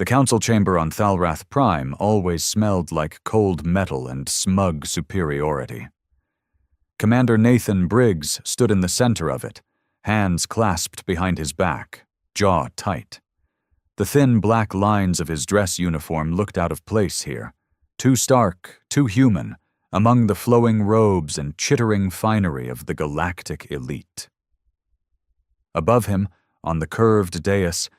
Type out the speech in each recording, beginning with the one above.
The council chamber on Thalrath Prime always smelled like cold metal and smug superiority. Commander Nathan Briggs stood in the center of it, hands clasped behind his back, jaw tight. The thin black lines of his dress uniform looked out of place here, too stark, too human, among the flowing robes and chittering finery of the galactic elite. Above him, on the curved dais,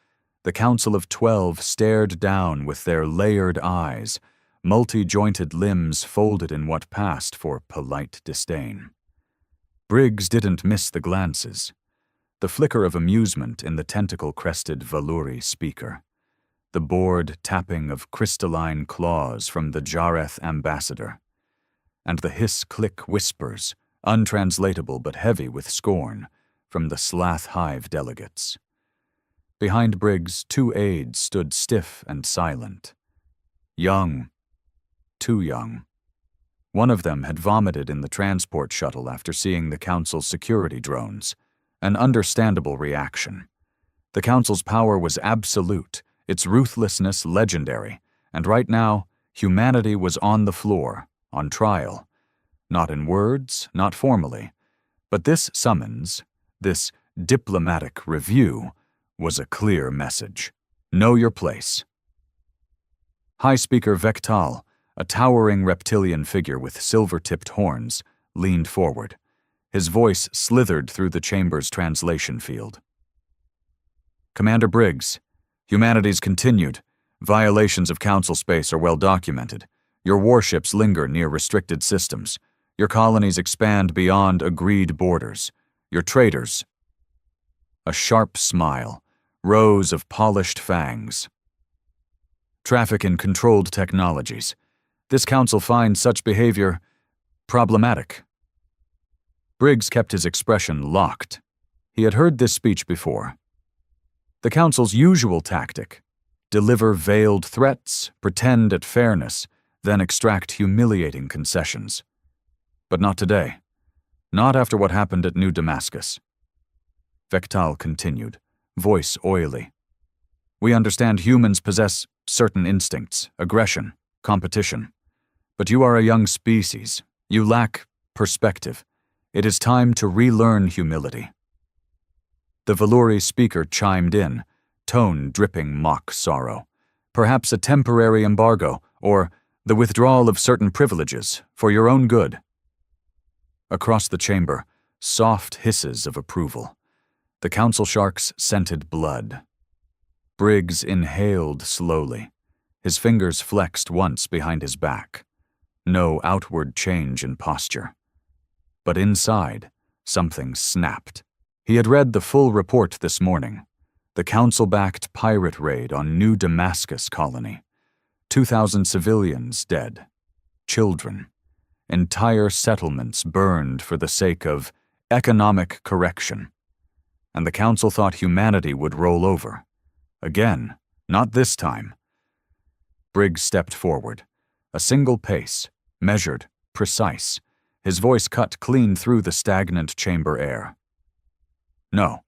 the Council of 12 stared down with their layered eyes, multi-jointed limbs folded in what passed for polite disdain. Briggs didn't miss the glances, the flicker of amusement in the tentacle-crested Valuri speaker, the bored tapping of crystalline claws from the Jareth ambassador, and the hiss-click whispers, untranslatable but heavy with scorn, from the Slath Hive delegates. Behind Briggs, 2 aides stood stiff and silent. Young. Too young. One of them had vomited in the transport shuttle after seeing the Council's security drones. An understandable reaction. The Council's power was absolute, its ruthlessness legendary, and right now, humanity was on the floor, on trial. Not in words, not formally, but this summons, this diplomatic review, was a clear message. Know your place. High Speaker Vectal, a towering reptilian figure with silver-tipped horns, leaned forward. His voice slithered through the chamber's translation field. Commander Briggs, humanity's continued. Violations of Council space are well documented. Your warships linger near restricted systems. Your colonies expand beyond agreed borders. Your traders. A sharp smile, rows of polished fangs. Traffic in controlled technologies. This council finds such behavior problematic. Briggs kept his expression locked. He had heard this speech before. The council's usual tactic: deliver veiled threats, pretend at fairness, then extract humiliating concessions. But not today. Not after what happened at New Damascus. Vectal continued, voice oily. We understand humans possess certain instincts, aggression, competition. But you are a young species. You lack perspective. It is time to relearn humility. The Valuri speaker chimed in, tone dripping mock sorrow. Perhaps a temporary embargo, or the withdrawal of certain privileges, for your own good. Across the chamber, soft hisses of approval. The council sharks scented blood. Briggs inhaled slowly. His fingers flexed once behind his back. No outward change in posture. But inside, something snapped. He had read the full report this morning. The council-backed pirate raid on New Damascus colony. 2,000 civilians dead. Children. Entire settlements burned for the sake of economic correction. And the council thought humanity would roll over. Again, not this time. Briggs stepped forward. A single pace, measured, precise. His voice cut clean through the stagnant chamber air. No.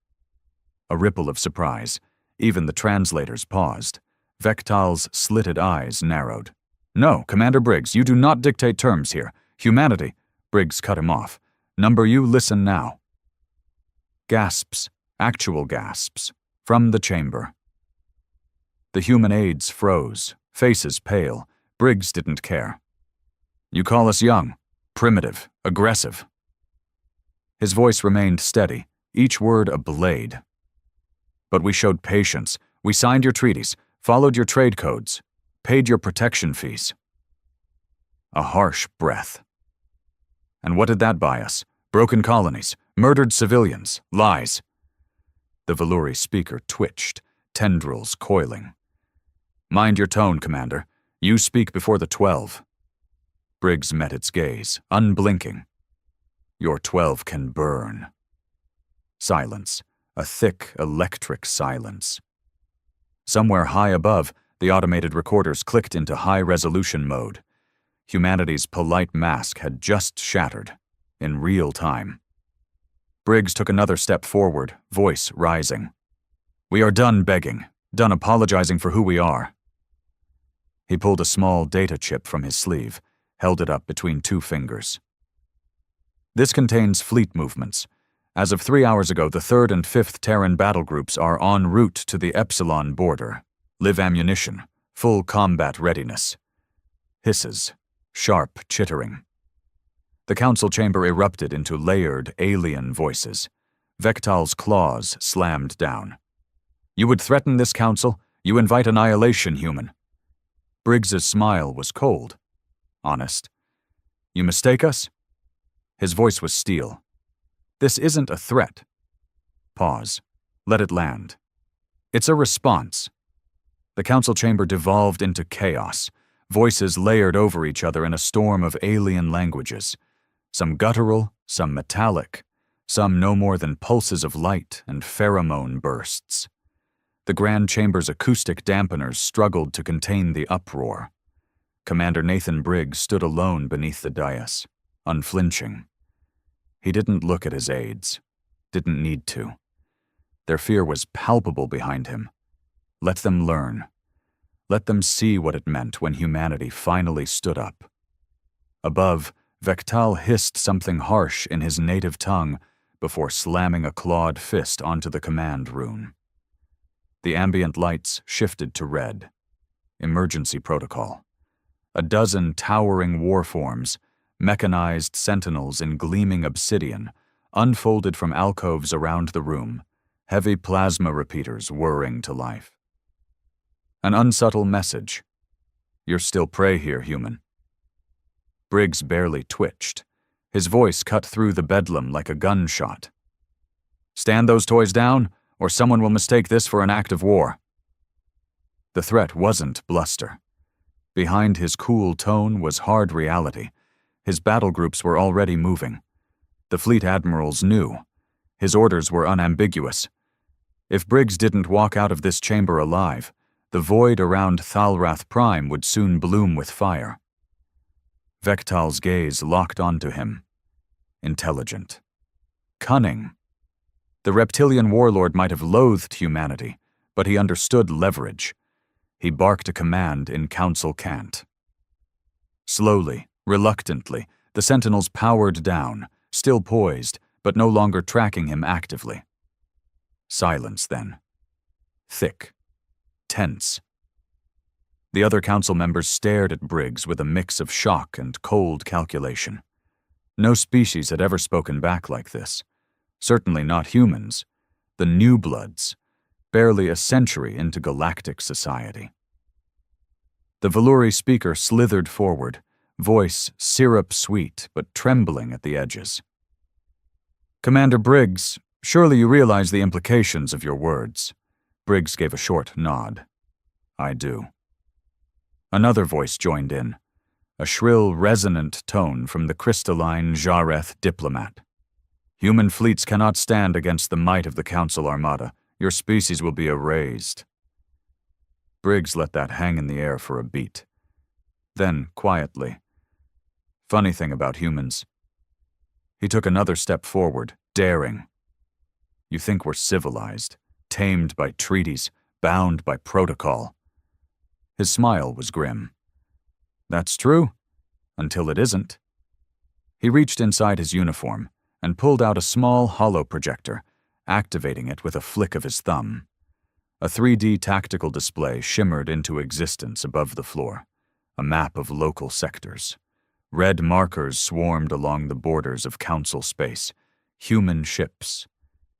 A ripple of surprise. Even the translators paused. Vectal's slitted eyes narrowed. No, Commander Briggs, you do not dictate terms here. Humanity. Briggs cut him off. Number you, listen now. Gasps, actual gasps, from the chamber. The human aides froze, faces pale. Briggs didn't care. You call us young, primitive, aggressive. His voice remained steady, each word a blade. But we showed patience. We signed your treaties, followed your trade codes, paid your protection fees. A harsh breath. And what did that buy us? Broken colonies, murdered civilians, lies. The Valuri speaker twitched, tendrils coiling. Mind your tone, Commander. You speak before the 12. Briggs met its gaze, unblinking. Your 12 can burn. Silence, a thick, electric silence. Somewhere high above, the automated recorders clicked into high-resolution mode. Humanity's polite mask had just shattered, in real time. Briggs took another step forward, voice rising. We are done begging, done apologizing for who we are. He pulled a small data chip from his sleeve, held it up between 2 fingers. This contains fleet movements. As of 3 hours ago, the 3rd and 5th Terran battle groups are en route to the Epsilon border. Live ammunition, full combat readiness. Hisses, sharp chittering. The council chamber erupted into layered alien voices. Vectal's claws slammed down. You would threaten this council? You invite annihilation, human. Briggs's smile was cold, honest. You mistake us? His voice was steel. This isn't a threat. Pause. Let it land. It's a response. The council chamber devolved into chaos. Voices layered over each other in a storm of alien languages. Some guttural, some metallic, some no more than pulses of light and pheromone bursts. The Grand Chamber's acoustic dampeners struggled to contain the uproar. Commander Nathan Briggs stood alone beneath the dais, unflinching. He didn't look at his aides. Didn't need to. Their fear was palpable behind him. Let them learn. Let them see what it meant when humanity finally stood up. Above, Vectal hissed something harsh in his native tongue before slamming a clawed fist onto the command rune. The ambient lights shifted to red. Emergency protocol. A dozen towering warforms, mechanized sentinels in gleaming obsidian, unfolded from alcoves around the room, heavy plasma repeaters whirring to life. An unsubtle message. You're still prey here, human. Briggs barely twitched. His voice cut through the bedlam like a gunshot. Stand those toys down, or someone will mistake this for an act of war. The threat wasn't bluster. Behind his cool tone was hard reality. His battle groups were already moving. The fleet admirals knew. His orders were unambiguous. If Briggs didn't walk out of this chamber alive, the void around Thalrath Prime would soon bloom with fire. Vectal's gaze locked onto him. Intelligent. Cunning. The reptilian warlord might have loathed humanity, but he understood leverage. He barked a command in council cant. Slowly, reluctantly, the sentinels powered down, still poised, but no longer tracking him actively. Silence, then. Thick. Tense. The other council members stared at Briggs with a mix of shock and cold calculation. No species had ever spoken back like this. Certainly not humans. The New Bloods, barely a century into galactic society. The Valuri speaker slithered forward, voice syrup-sweet but trembling at the edges. Commander Briggs, surely you realize the implications of your words. Briggs gave a short nod. I do. Another voice joined in, a shrill, resonant tone from the crystalline Jareth diplomat. Human fleets cannot stand against the might of the Council Armada. Your species will be erased. Briggs let that hang in the air for a beat. Then, quietly, funny thing about humans. He took another step forward, daring. You think we're civilized, tamed by treaties, bound by protocol. His smile was grim. That's true, until it isn't. He reached inside his uniform and pulled out a small hollow projector, activating it with a flick of his thumb. A 3D tactical display shimmered into existence above the floor, a map of local sectors. Red markers swarmed along the borders of council space, human ships,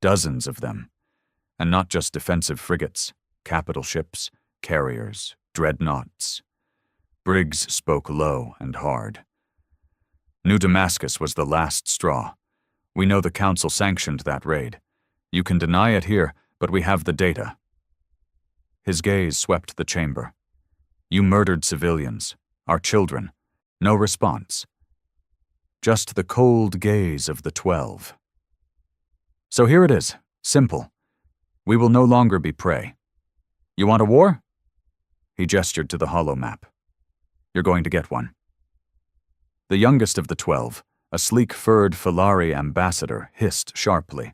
dozens of them, and not just defensive frigates, capital ships, carriers, dreadnoughts. Briggs spoke low and hard. New Damascus was the last straw. We know the Council sanctioned that raid. You can deny it here, but we have the data. His gaze swept the chamber. You murdered civilians, our children. No response. Just the cold gaze of the 12. So here it is, simple. We will no longer be prey. You want a war? He gestured to the hollow map. You're going to get one. The youngest of the 12, a sleek-furred Falari ambassador, hissed sharply.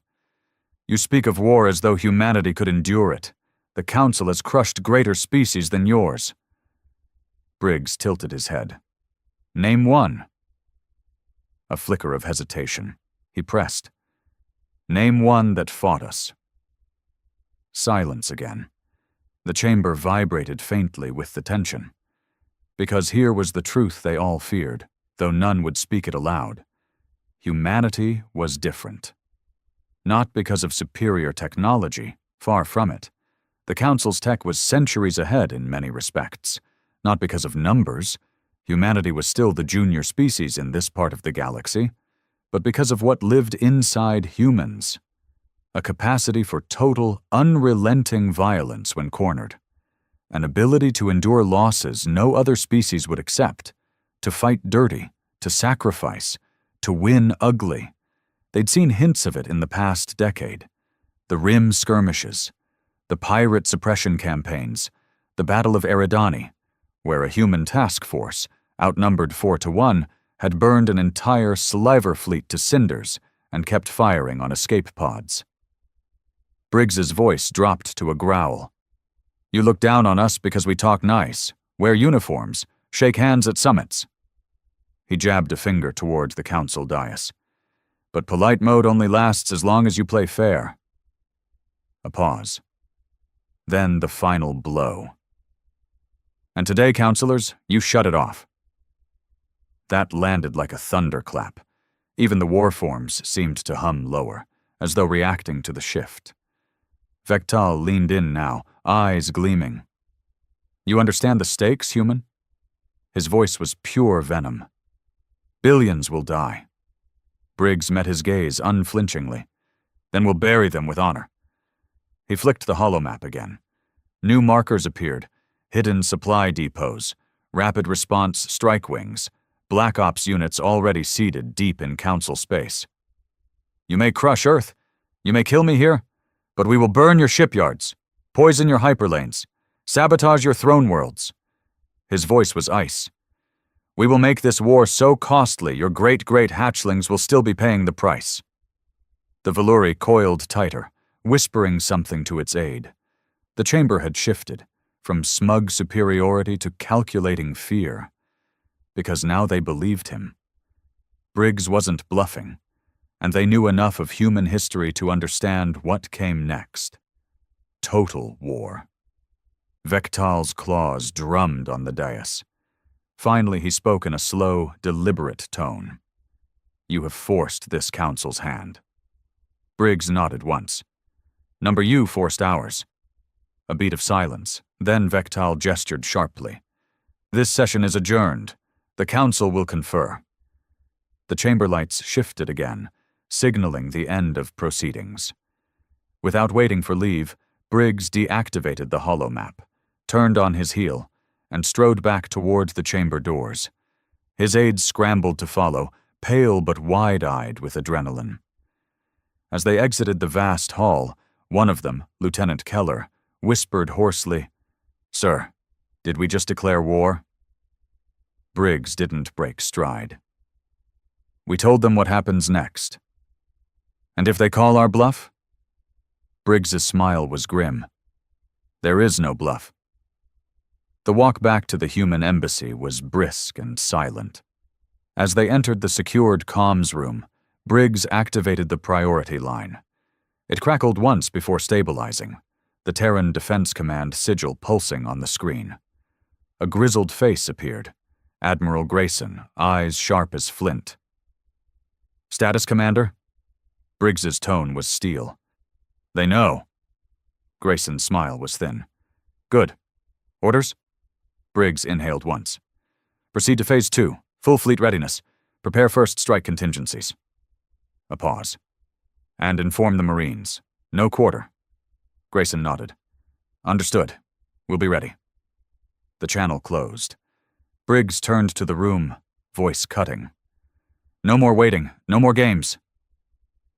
You speak of war as though humanity could endure it. The Council has crushed greater species than yours. Briggs tilted his head. Name one. A flicker of hesitation. He pressed. Name one that fought us. Silence again. The chamber vibrated faintly with the tension. Because here was the truth they all feared, though none would speak it aloud. Humanity was different. Not because of superior technology, far from it. The Council's tech was centuries ahead in many respects. Not because of numbers. Humanity was still the junior species in this part of the galaxy. But because of what lived inside humans. A capacity for total, unrelenting violence when cornered. An ability to endure losses no other species would accept. To fight dirty, to sacrifice, to win ugly. They'd seen hints of it in the past decade. The Rim skirmishes, the pirate suppression campaigns, the Battle of Eridani, where a human task force, outnumbered 4-1, had burned an entire sliver fleet to cinders and kept firing on escape pods. Briggs's voice dropped to a growl. You look down on us because we talk nice, wear uniforms, shake hands at summits. He jabbed a finger toward the council dais. But polite mode only lasts as long as you play fair. A pause. Then the final blow. And today, councilors, you shut it off. That landed like a thunderclap. Even the war forms seemed to hum lower, as though reacting to the shift. Vectal leaned in now, eyes gleaming. You understand the stakes, human? His voice was pure venom. Billions will die. Briggs met his gaze unflinchingly. Then we'll bury them with honor. He flicked the holomap again. New markers appeared, hidden supply depots, rapid response strike wings, Black Ops units already seated deep in Council space. You may crush Earth, you may kill me here, but we will burn your shipyards, poison your hyperlanes, sabotage your throne worlds. His voice was ice. We will make this war so costly your great-great hatchlings will still be paying the price. The Valuri coiled tighter, whispering something to its aide. The chamber had shifted, from smug superiority to calculating fear. Because now they believed him. Briggs wasn't bluffing, and they knew enough of human history to understand what came next. Total war. Vectal's claws drummed on the dais. Finally, he spoke in a slow, deliberate tone. You have forced this council's hand. Briggs nodded once. Number U forced ours. A beat of silence. Then Vectal gestured sharply. This session is adjourned. The council will confer. The chamber lights shifted again, signaling the end of proceedings. Without waiting for leave, Briggs deactivated the holomap, turned on his heel, and strode back toward the chamber doors. His aides scrambled to follow, pale but wide-eyed with adrenaline. As they exited the vast hall, one of them, Lieutenant Keller, whispered hoarsely, Sir, did we just declare war? Briggs didn't break stride. We told them what happens next. And if they call our bluff? Briggs's smile was grim. There is no bluff. The walk back to the human embassy was brisk and silent. As they entered the secured comms room, Briggs activated the priority line. It crackled once before stabilizing, the Terran Defense Command sigil pulsing on the screen. A grizzled face appeared. Admiral Grayson, eyes sharp as flint. Status, Commander? Briggs's tone was steel. They know. Grayson's smile was thin. Good. Orders? Briggs inhaled once. Proceed to Phase 2. Full fleet readiness. Prepare first strike contingencies. A pause. And inform the Marines. No quarter. Grayson nodded. Understood. We'll be ready. The channel closed. Briggs turned to the room, voice cutting. No more waiting. No more games.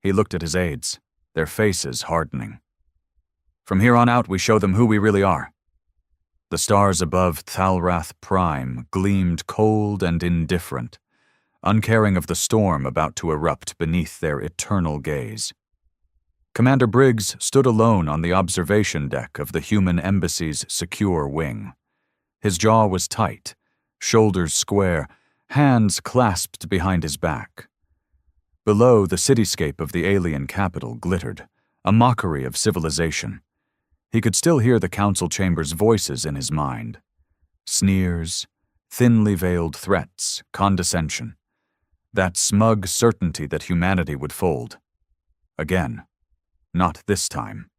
He looked at his aides, their faces hardening. From here on out, we show them who we really are. The stars above Thalrath Prime gleamed cold and indifferent, uncaring of the storm about to erupt beneath their eternal gaze. Commander Briggs stood alone on the observation deck of the human embassy's secure wing. His jaw was tight, shoulders square, hands clasped behind his back. Below, the cityscape of the alien capital glittered, a mockery of civilization. He could still hear the council chamber's voices in his mind. Sneers, thinly veiled threats, condescension. That smug certainty that humanity would fold. Again. Not this time.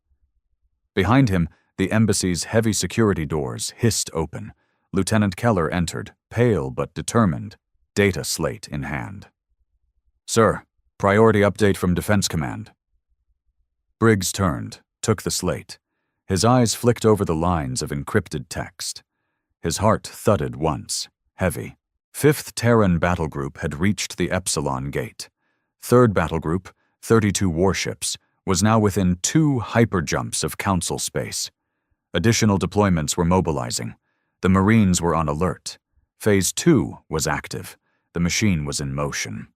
Behind him, the embassy's heavy security doors hissed open. Lieutenant Keller entered, pale but determined, data slate in hand. "Sir, priority update from Defense Command." Briggs turned, took the slate. His eyes flicked over the lines of encrypted text. His heart thudded once, heavy. 5th Terran Battle Group had reached the Epsilon Gate. 3rd Battle Group, 32 warships, was now within 2 hyperjumps of Council space. Additional deployments were mobilizing. The Marines were on alert. Phase 2 was active. The machine was in motion.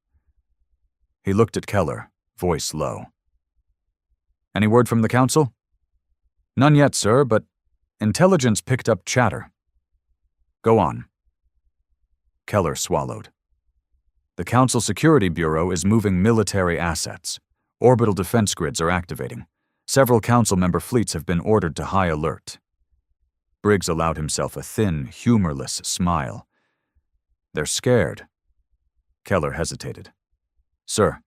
He looked at Keller, voice low. "Any word from the Council?" "None yet, sir, but intelligence picked up chatter." "Go on." Keller swallowed. "The Council Security Bureau is moving military assets. Orbital defense grids are activating. Several Council member fleets have been ordered to high alert." Briggs allowed himself a thin, humorless smile. "They're scared." Keller hesitated. "Sir,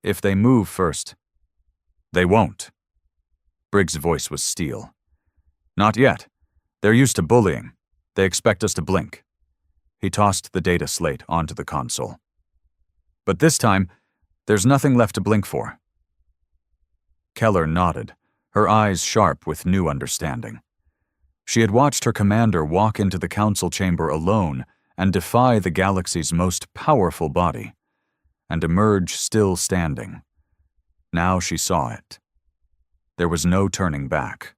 if they move first." "They won't." Briggs' voice was steel. "Not yet. They're used to bullying. They expect us to blink." He tossed the data slate onto the console. "But this time, there's nothing left to blink for." Keller nodded, her eyes sharp with new understanding. She had watched her commander walk into the council chamber alone and defy the galaxy's most powerful body, and emerge still standing. Now she saw it. There was no turning back.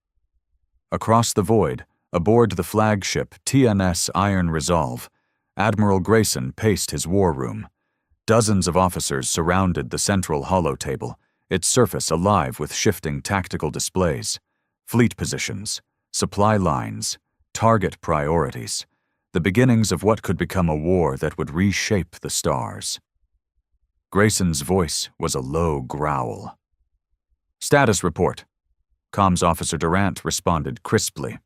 Across the void, aboard the flagship TNS Iron Resolve, Admiral Grayson paced his war room. Dozens of officers surrounded the central holotable, its surface alive with shifting tactical displays, fleet positions, supply lines, target priorities, the beginnings of what could become a war that would reshape the stars. Grayson's voice was a low growl. "Status report." Comms Officer Durant responded crisply.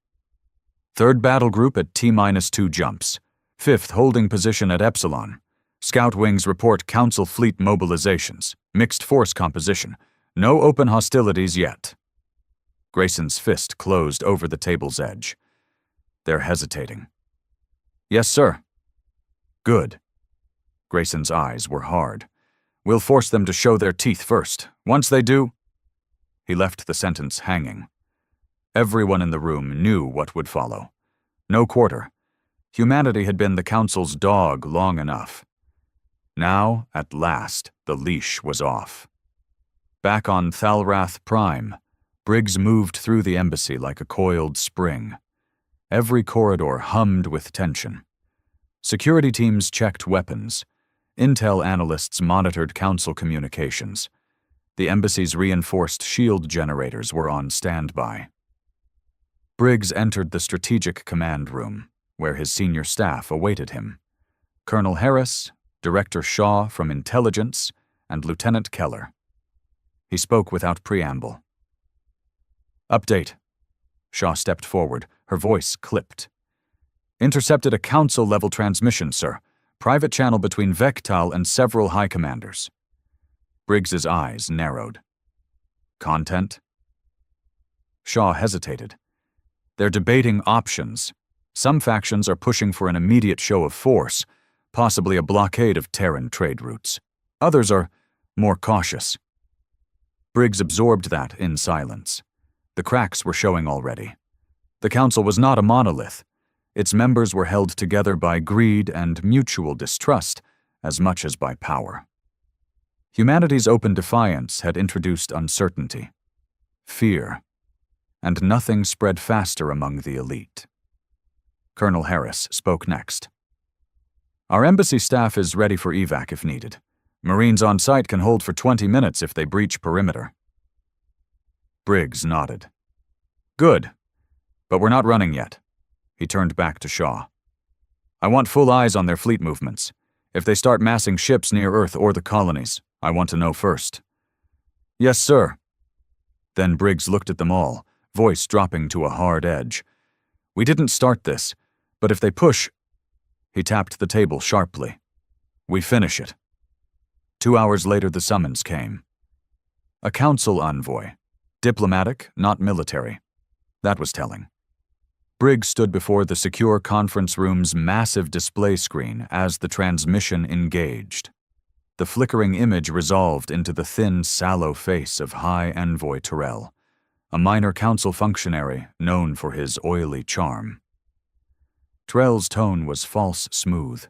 3rd Battle Group at T-2 jumps. 5th holding position at Epsilon. Scout wings report Council fleet mobilizations. Mixed force composition. No open hostilities yet. Grayson's fist closed over the table's edge. "They're hesitating." "Yes, sir." "Good." Grayson's eyes were hard. "We'll force them to show their teeth first. Once they do—" He left the sentence hanging. Everyone in the room knew what would follow. No quarter. Humanity had been the Council's dog long enough. Now, at last, the leash was off. Back on Thalrath Prime, Briggs moved through the embassy like a coiled spring. Every corridor hummed with tension. Security teams checked weapons. Intel analysts monitored Council communications. The embassy's reinforced shield generators were on standby. Briggs entered the Strategic Command Room, where his senior staff awaited him. Colonel Harris, Director Shaw from Intelligence, and Lieutenant Keller. He spoke without preamble. "Update." Shaw stepped forward, her voice clipped. "Intercepted a Council-level transmission, sir. Private channel between Vectal and several high commanders." Briggs's eyes narrowed. "Content?" Shaw hesitated. "They're debating options. Some factions are pushing for an immediate show of force, possibly a blockade of Terran trade routes. Others are more cautious." Briggs absorbed that in silence. The cracks were showing already. The Council was not a monolith. Its members were held together by greed and mutual distrust as much as by power. Humanity's open defiance had introduced uncertainty, fear, and nothing spread faster among the elite. Colonel Harris spoke next. "Our embassy staff is ready for evac if needed. Marines on site can hold for 20 minutes if they breach perimeter." Briggs nodded. "Good, but we're not running yet." He turned back to Shaw. I want full eyes on their fleet movements. If they start massing ships near Earth or the colonies, I want to know first." "Yes, sir." Then Briggs looked at them all, voice dropping to a hard edge. "We didn't start this, but if they push—" He tapped the table sharply. "We finish it." 2 hours later the summons came. A council envoy. Diplomatic, not military. That was telling. Briggs stood before the secure conference room's massive display screen as the transmission engaged. The flickering image resolved into the thin, sallow face of High Envoy Terrell, a minor council functionary known for his oily charm. Terrell's tone was false smooth.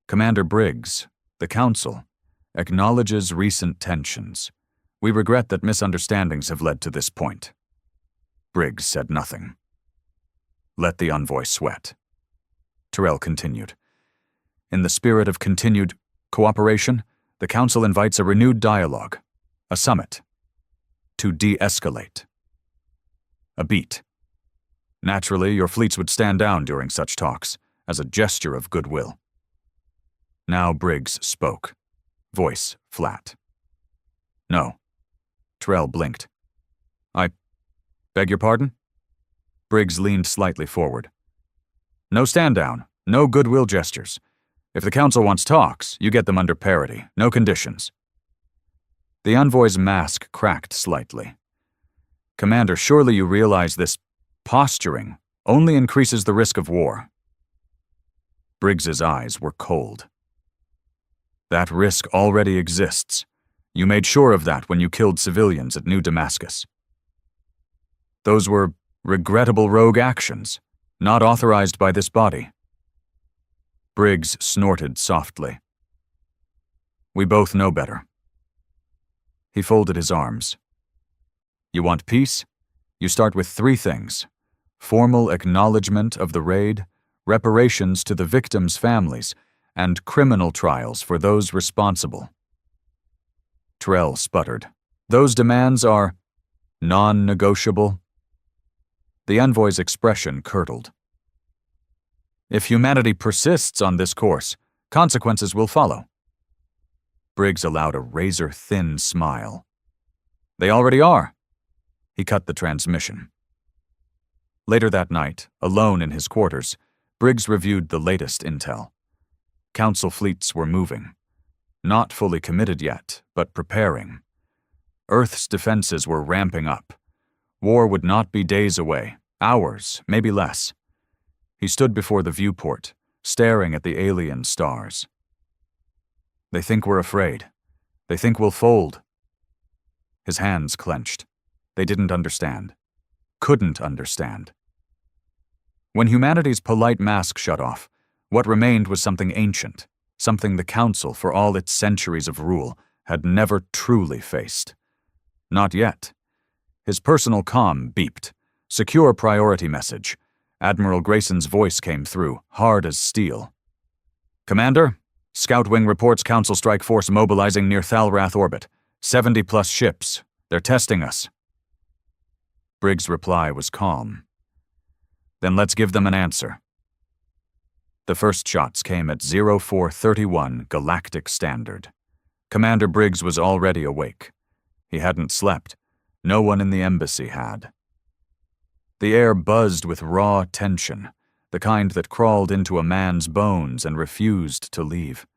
"Commander Briggs, the Council, acknowledges recent tensions. We regret that misunderstandings have led to this point." Briggs said nothing. "Let the envoy sweat." Terrell continued. "In the spirit of continued cooperation, the Council invites a renewed dialogue, a summit, to de-escalate. A beat. Naturally, your fleets would stand down during such talks, as a gesture of goodwill." Now Briggs spoke, voice flat. "No." Terrell blinked. "I beg your pardon?" Briggs leaned slightly forward. "No stand down, no goodwill gestures. If the Council wants talks, you get them under parity, no conditions." The envoy's mask cracked slightly. "Commander, surely you realize this posturing only increases the risk of war." Briggs's eyes were cold. "That risk already exists. You made sure of that when you killed civilians at New Damascus. Those were regrettable rogue actions, not authorized by this body." Briggs snorted softly. "We both know better." He folded his arms. "You want peace? You start with 3 things: formal acknowledgement of the raid, reparations to the victims' families, and criminal trials for those responsible." Terrell sputtered. "Those demands are non-negotiable?" The envoy's expression curdled. "If humanity persists on this course, consequences will follow." Briggs allowed a razor-thin smile. "They already are." He cut the transmission. Later that night, alone in his quarters, Briggs reviewed the latest intel. Council fleets were moving. Not fully committed yet, but preparing. Earth's defenses were ramping up. War would not be days away, hours, maybe less. He stood before the viewport, staring at the alien stars. "They think we're afraid. They think we'll fold." His hands clenched. They didn't understand. Couldn't understand. When humanity's polite mask shut off, what remained was something ancient, something the Council, for all its centuries of rule, had never truly faced. Not yet. His personal comm beeped. Secure priority message. Admiral Grayson's voice came through, hard as steel. "Commander, Scout Wing reports Council strike force mobilizing near Thalrath orbit. 70+ ships. They're testing us." Briggs' reply was calm. "Then let's give them an answer." The first shots came at 0431 Galactic Standard. Commander Briggs was already awake. He hadn't slept. No one in the embassy had. The air buzzed with raw tension, the kind that crawled into a man's bones and refused to leave.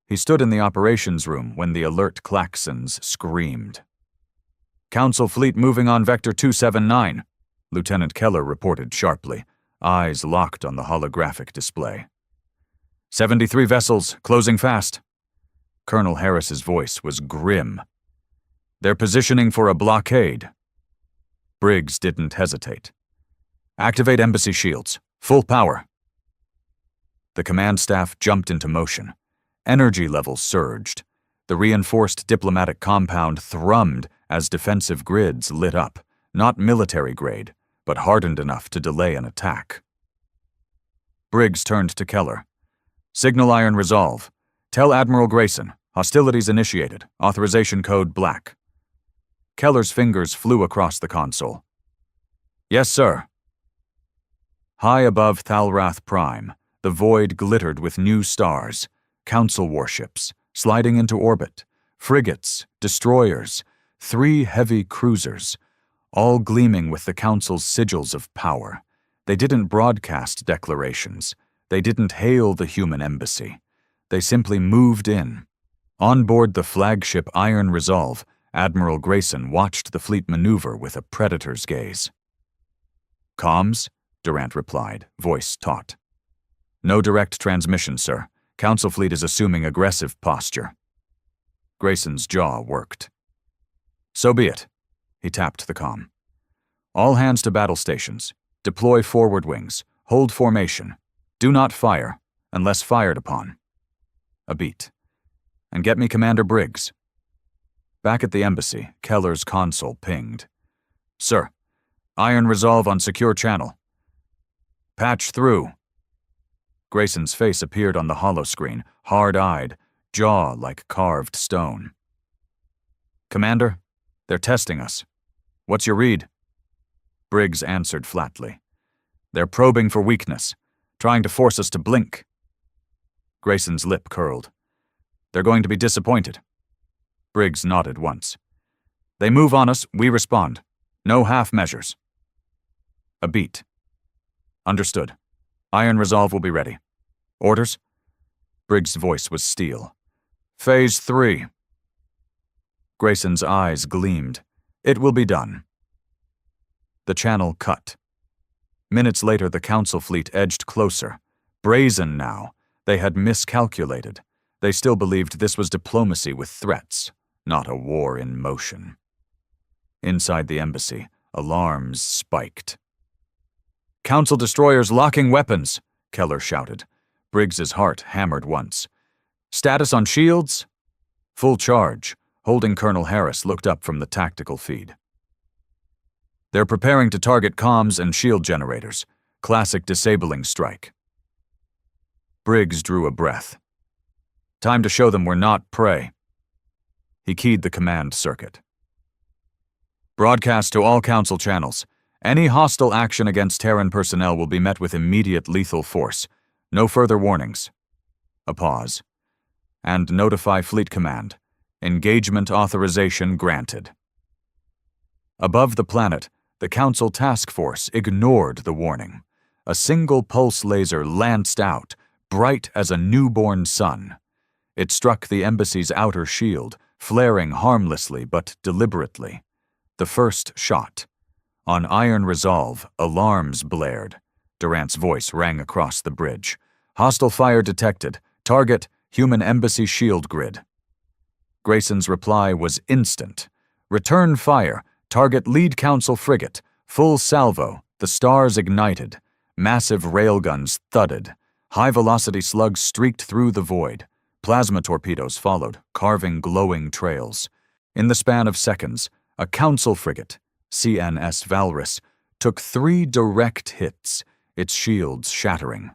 He stood in the operations room when the alert klaxons screamed. "Council fleet moving on Vector 279, Lieutenant Keller reported sharply, eyes locked on the holographic display. 73 vessels, closing fast." Colonel Harris's voice was grim. "They're positioning for a blockade." Briggs didn't hesitate. "Activate embassy shields. Full power." The command staff jumped into motion. Energy levels surged. The reinforced diplomatic compound thrummed as defensive grids lit up, not military grade, but hardened enough to delay an attack. Briggs turned to Keller. "Signal iron resolve. Tell Admiral Grayson, hostilities initiated, authorization code black." Keller's fingers flew across the console. "Yes, sir." High above Thalrath Prime, The void glittered with new stars, council warships, sliding into orbit, frigates, destroyers, 3 heavy cruisers, all gleaming with the council's sigils of power. They didn't broadcast declarations. They didn't hail the human embassy. They simply moved in. On board the flagship Iron Resolve, Admiral Grayson watched the fleet maneuver with a predator's gaze. "Comms?" Durant replied, voice taut. "No direct transmission, sir. Council fleet is assuming aggressive posture." Grayson's jaw worked. "So be it." He tapped the comm. "All hands to battle stations. Deploy forward wings. Hold formation. Do not fire, unless fired upon." A beat. "And get me Commander Briggs." Back at the embassy, Keller's console pinged. "Sir, Iron Resolve on secure channel." "Patch through." Grayson's face appeared on the holoscreen, hard-eyed, jaw like carved stone. "Commander, they're testing us. What's your read?" Briggs answered flatly. "They're probing for weakness, trying to force us to blink." Grayson's lip curled. "They're going to be disappointed." Briggs nodded once. "They move on us, we respond. No half measures." A beat. "Understood. Iron Resolve will be ready. Orders?" Briggs' voice was steel. "Phase 3. Grayson's eyes gleamed. "It will be done." The channel cut. Minutes later, the council fleet edged closer. Brazen now. They had miscalculated. They still believed this was diplomacy with threats, not a war in motion. Inside the embassy, alarms spiked. "Council destroyers locking weapons," Keller shouted. Briggs's heart hammered once. "Status on shields?" "Full charge." Holding Colonel Harris looked up from the tactical feed. "They're preparing to target comms and shield generators. Classic disabling strike." Briggs drew a breath. "Time to show them we're not prey." He keyed the command circuit. "Broadcast to all council channels. Any hostile action against Terran personnel will be met with immediate lethal force. No further warnings." A pause. "And notify Fleet Command. Engagement authorization granted." Above the planet, the Council task force ignored the warning. A single pulse laser lanced out, bright as a newborn sun. It struck the embassy's outer shield, flaring harmlessly but deliberately. The first shot. On Iron Resolve, alarms blared. Durant's voice rang across the bridge. "Hostile fire detected. Target, human embassy shield grid." Grayson's reply was instant. "Return fire. Target lead council frigate. Full salvo. The stars ignited. Massive railguns thudded. High-velocity slugs streaked through the void. Plasma torpedoes followed, carving glowing trails. In the span of seconds, a council frigate, CNS Valrus, took 3 direct hits, its shields shattering.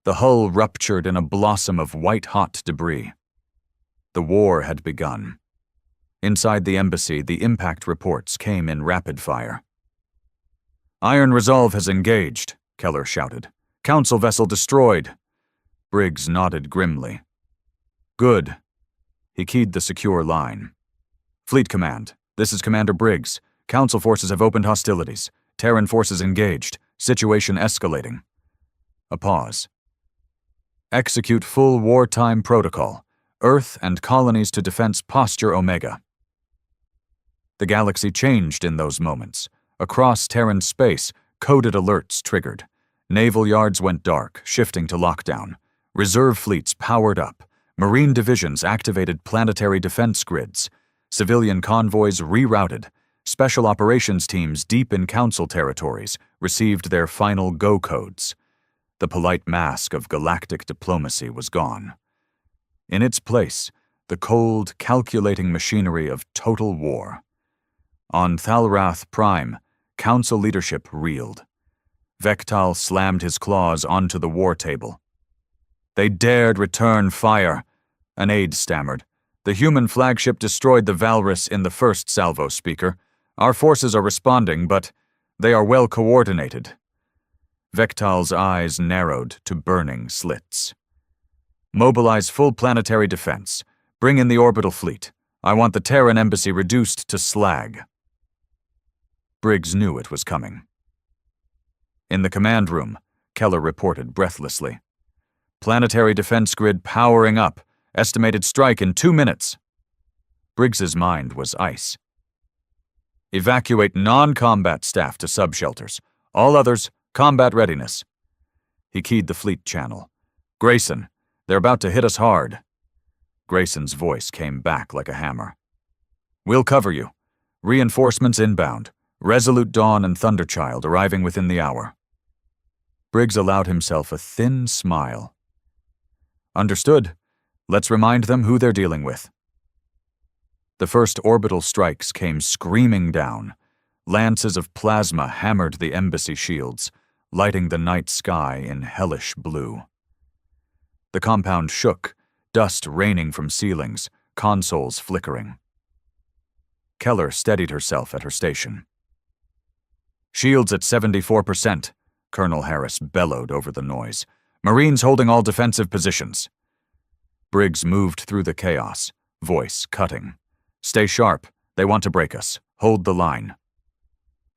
The hull ruptured in a blossom of white-hot debris. The war had begun. Inside the embassy, the impact reports came in rapid fire. "Iron Resolve has engaged," Keller shouted. "Council vessel destroyed." Briggs nodded grimly. "Good." He keyed the secure line. "Fleet Command, this is Commander Briggs. Council forces have opened hostilities. Terran forces engaged. Situation escalating." A pause. "Execute full wartime protocol. Earth and colonies to defense posture Omega." The galaxy changed in those moments. Across Terran space, coded alerts triggered. Naval yards went dark, shifting to lockdown. Reserve fleets powered up. Marine divisions activated planetary defense grids. Civilian convoys rerouted. Special operations teams deep in Council territories received their final go codes. The polite mask of galactic diplomacy was gone. In its place, the cold, calculating machinery of total war. On Thalrath Prime, Council leadership reeled. Vectal slammed his claws onto the war table. "They dared return fire," an aide stammered. "The human flagship destroyed the Valrus in the first salvo, Speaker. Our forces are responding, but they are well coordinated." Vectal's eyes narrowed to burning slits. "Mobilize full planetary defense. Bring in the orbital fleet. I want the Terran embassy reduced to slag." Briggs knew it was coming. In the command room, Keller reported breathlessly. "Planetary defense grid powering up. Estimated strike in 2 minutes." Briggs's mind was ice. "Evacuate non-combat staff to sub-shelters. All others, combat readiness." He keyed the fleet channel. "Grayson, they're about to hit us hard." Grayson's voice came back like a hammer. "We'll cover you. Reinforcements inbound. Resolute Dawn and Thunderchild arriving within the hour." Briggs allowed himself a thin smile. "Understood. Let's remind them who they're dealing with." The first orbital strikes came screaming down. Lances of plasma hammered the embassy shields, lighting the night sky in hellish blue. The compound shook, dust raining from ceilings, consoles flickering. Keller steadied herself at her station. "Shields at 74%, Colonel Harris bellowed over the noise. "Marines holding all defensive positions." Briggs moved through the chaos, voice cutting. "Stay sharp. They want to break us. Hold the line."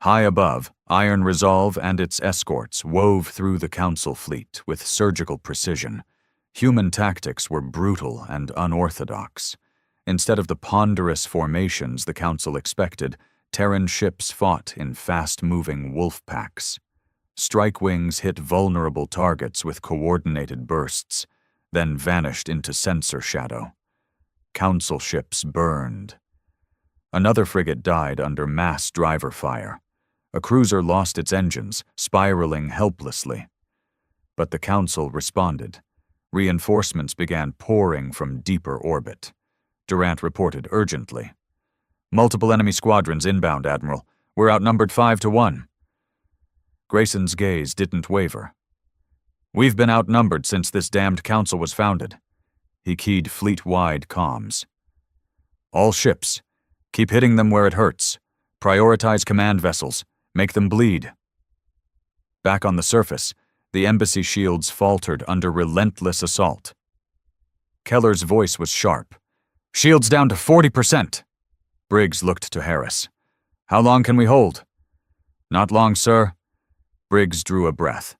High above, Iron Resolve and its escorts wove through the Council fleet with surgical precision. Human tactics were brutal and unorthodox. Instead of the ponderous formations the Council expected, Terran ships fought in fast-moving wolf packs. Strike wings hit vulnerable targets with coordinated bursts, then vanished into sensor shadow. Council ships burned. Another frigate died under mass driver fire. A cruiser lost its engines, spiraling helplessly. But the Council responded. Reinforcements began pouring from deeper orbit. Durant reported urgently. "Multiple enemy squadrons inbound, Admiral. We're outnumbered 5-1. Grayson's gaze didn't waver. "We've been outnumbered since this damned council was founded." He keyed fleet-wide comms. "All ships. Keep hitting them where it hurts. Prioritize command vessels. Make them bleed." Back on the surface, the embassy shields faltered under relentless assault. Keller's voice was sharp. "Shields down to 40%. Briggs looked to Harris. "How long can we hold?" "Not long, sir." Briggs drew a breath.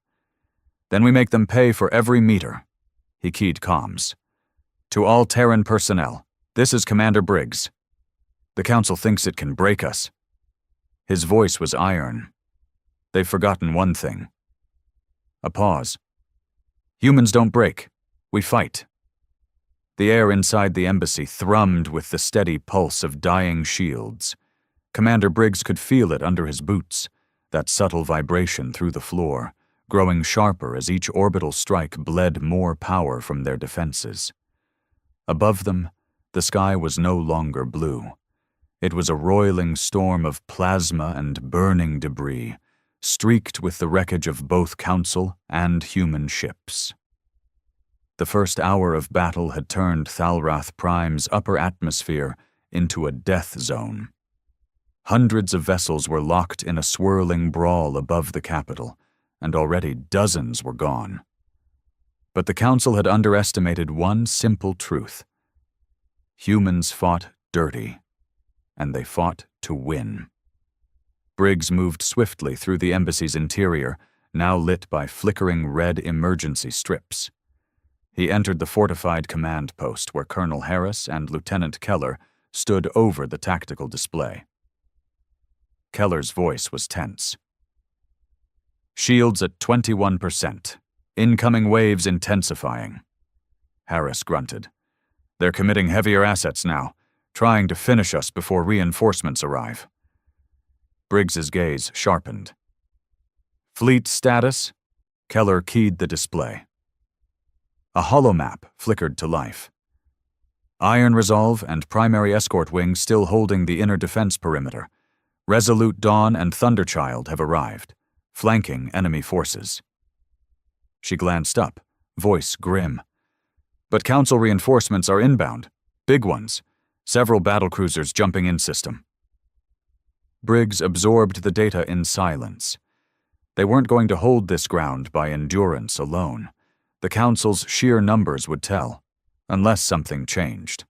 "Then we make them pay for every meter." He keyed comms. "To all Terran personnel, this is Commander Briggs. The Council thinks it can break us." His voice was iron. "They've forgotten one thing." A pause. "Humans don't break. We fight." The air inside the embassy thrummed with the steady pulse of dying shields. Commander Briggs could feel it under his boots, that subtle vibration through the floor, growing sharper as each orbital strike bled more power from their defenses. Above them, the sky was no longer blue. It was a roiling storm of plasma and burning debris, streaked with the wreckage of both Council and human ships. The first hour of battle had turned Thalrath Prime's upper atmosphere into a death zone. Hundreds of vessels were locked in a swirling brawl above the capital, and already dozens were gone. But the Council had underestimated one simple truth. Humans fought dirty, and they fought to win. Briggs moved swiftly through the embassy's interior, now lit by flickering red emergency strips. He entered the fortified command post where Colonel Harris and Lieutenant Keller stood over the tactical display. Keller's voice was tense. "Shields at 21%. Incoming waves intensifying." Harris grunted. "They're committing heavier assets now, trying to finish us before reinforcements arrive." Briggs's gaze sharpened. "Fleet status?" Keller keyed the display. A holomap flickered to life. Iron Resolve and primary escort wings still holding the inner defense perimeter. Resolute Dawn and Thunderchild have arrived, flanking enemy forces. She glanced up, voice grim. "But Council reinforcements are inbound. Big ones. Several battlecruisers jumping in system." Briggs absorbed the data in silence. They weren't going to hold this ground by endurance alone. The Council's sheer numbers would tell, unless something changed.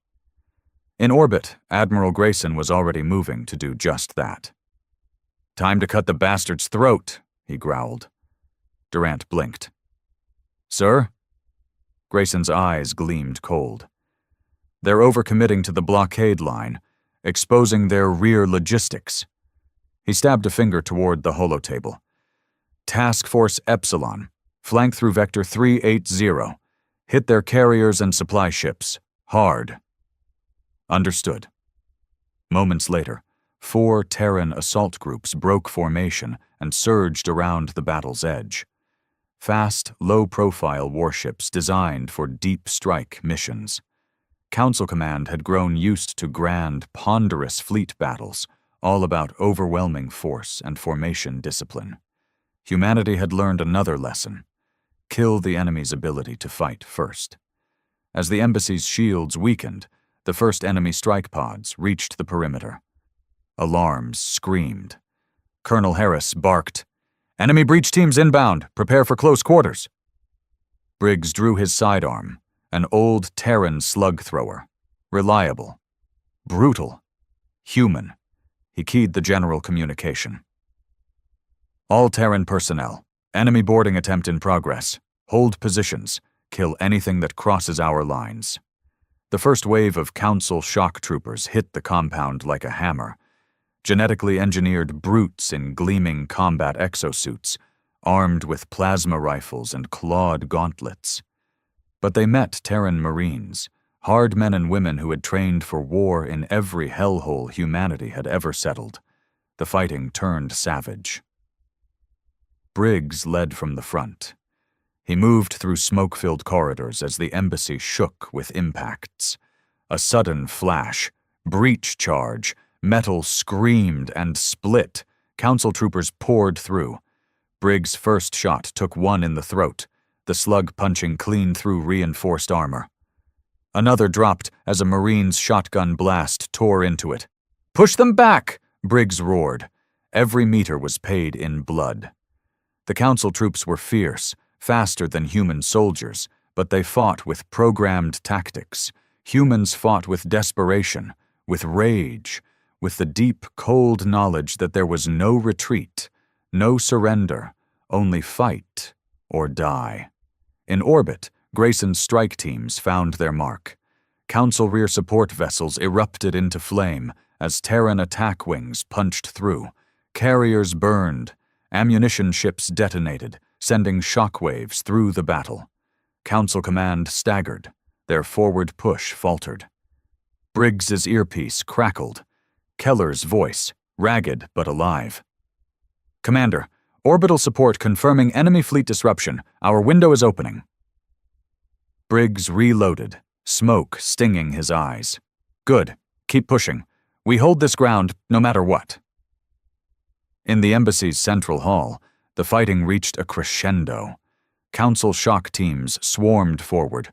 In orbit, Admiral Grayson was already moving to do just that. "Time to cut the bastard's throat," he growled. Durant blinked. "Sir?" Grayson's eyes gleamed cold. "They're overcommitting to the blockade line, exposing their rear logistics." He stabbed a finger toward the holotable. "Task Force Epsilon, flank through Vector 380. Hit their carriers and supply ships. Hard." Understood. Moments later, 4 Terran assault groups broke formation and surged around the battle's edge. Fast, low-profile warships designed for deep strike missions. Council Command had grown used to grand, ponderous fleet battles, all about overwhelming force and formation discipline. Humanity had learned another lesson: kill the enemy's ability to fight first. As the embassy's shields weakened, the first enemy strike pods reached the perimeter. Alarms screamed. Colonel Harris barked, "Enemy breach teams inbound. Prepare for close quarters." Briggs drew his sidearm, an old Terran slug thrower. Reliable. Brutal. Human. He keyed the general communication. "All Terran personnel. Enemy boarding attempt in progress. Hold positions. Kill anything that crosses our lines." The first wave of Council shock troopers hit the compound like a hammer. Genetically engineered brutes in gleaming combat exosuits, armed with plasma rifles and clawed gauntlets. But they met Terran Marines, hard men and women who had trained for war in every hellhole humanity had ever settled. The fighting turned savage. Briggs led from the front. He moved through smoke-filled corridors as the embassy shook with impacts. A sudden flash, breach charge, metal screamed and split. Council troopers poured through. Briggs' first shot took one in the throat, the slug punching clean through reinforced armor. Another dropped as a Marine's shotgun blast tore into it. "Push them back!" Briggs roared. Every meter was paid in blood. The Council troops were fierce, faster than human soldiers, but they fought with programmed tactics. Humans fought with desperation, with rage, with the deep, cold knowledge that there was no retreat, no surrender, only fight or die. In orbit, Grayson's strike teams found their mark. Council rear support vessels erupted into flame as Terran attack wings punched through. Carriers burned. Ammunition ships detonated, sending shockwaves through the battle. Council Command staggered. Their forward push faltered. Briggs's earpiece crackled. Keller's voice, ragged but alive. "Commander, orbital support confirming enemy fleet disruption. Our window is opening." Briggs reloaded, smoke stinging his eyes. "Good. Keep pushing. We hold this ground no matter what." In the embassy's central hall, the fighting reached a crescendo. Council shock teams swarmed forward,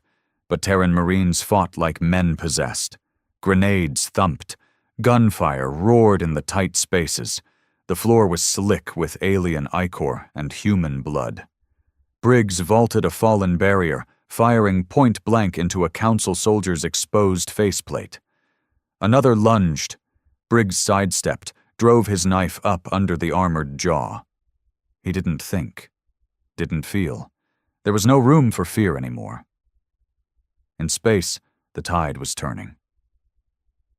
but Terran Marines fought like men possessed. Grenades thumped. Gunfire roared in the tight spaces. The floor was slick with alien ichor and human blood. Briggs vaulted a fallen barrier, firing point-blank into a Council soldier's exposed faceplate. Another lunged. Briggs sidestepped, drove his knife up under the armored jaw. He didn't think, didn't feel. There was no room for fear anymore. In space, the tide was turning.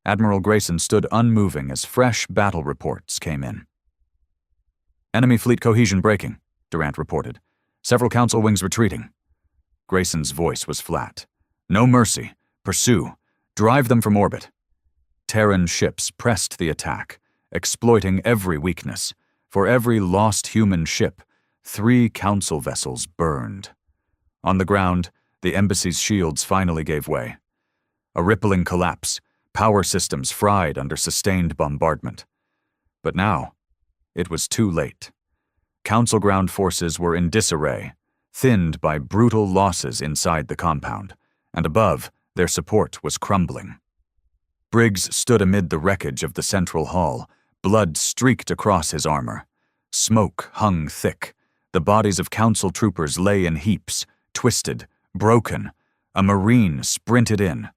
Admiral Grayson stood unmoving as fresh battle reports came in. "Enemy fleet cohesion breaking," Durant reported. "Several Council wings retreating." Grayson's voice was flat. "No mercy. Pursue. Drive them from orbit." Terran ships pressed the attack, exploiting every weakness. For every lost human ship, 3 Council vessels burned. On the ground, the embassy's shields finally gave way. A rippling collapse, power systems fried under sustained bombardment. But now, it was too late. Council ground forces were in disarray, thinned by brutal losses inside the compound, and above, their support was crumbling. Briggs stood amid the wreckage of the central hall. Blood streaked across his armor. Smoke hung thick. The bodies of Council troopers lay in heaps, twisted, broken. A Marine sprinted in.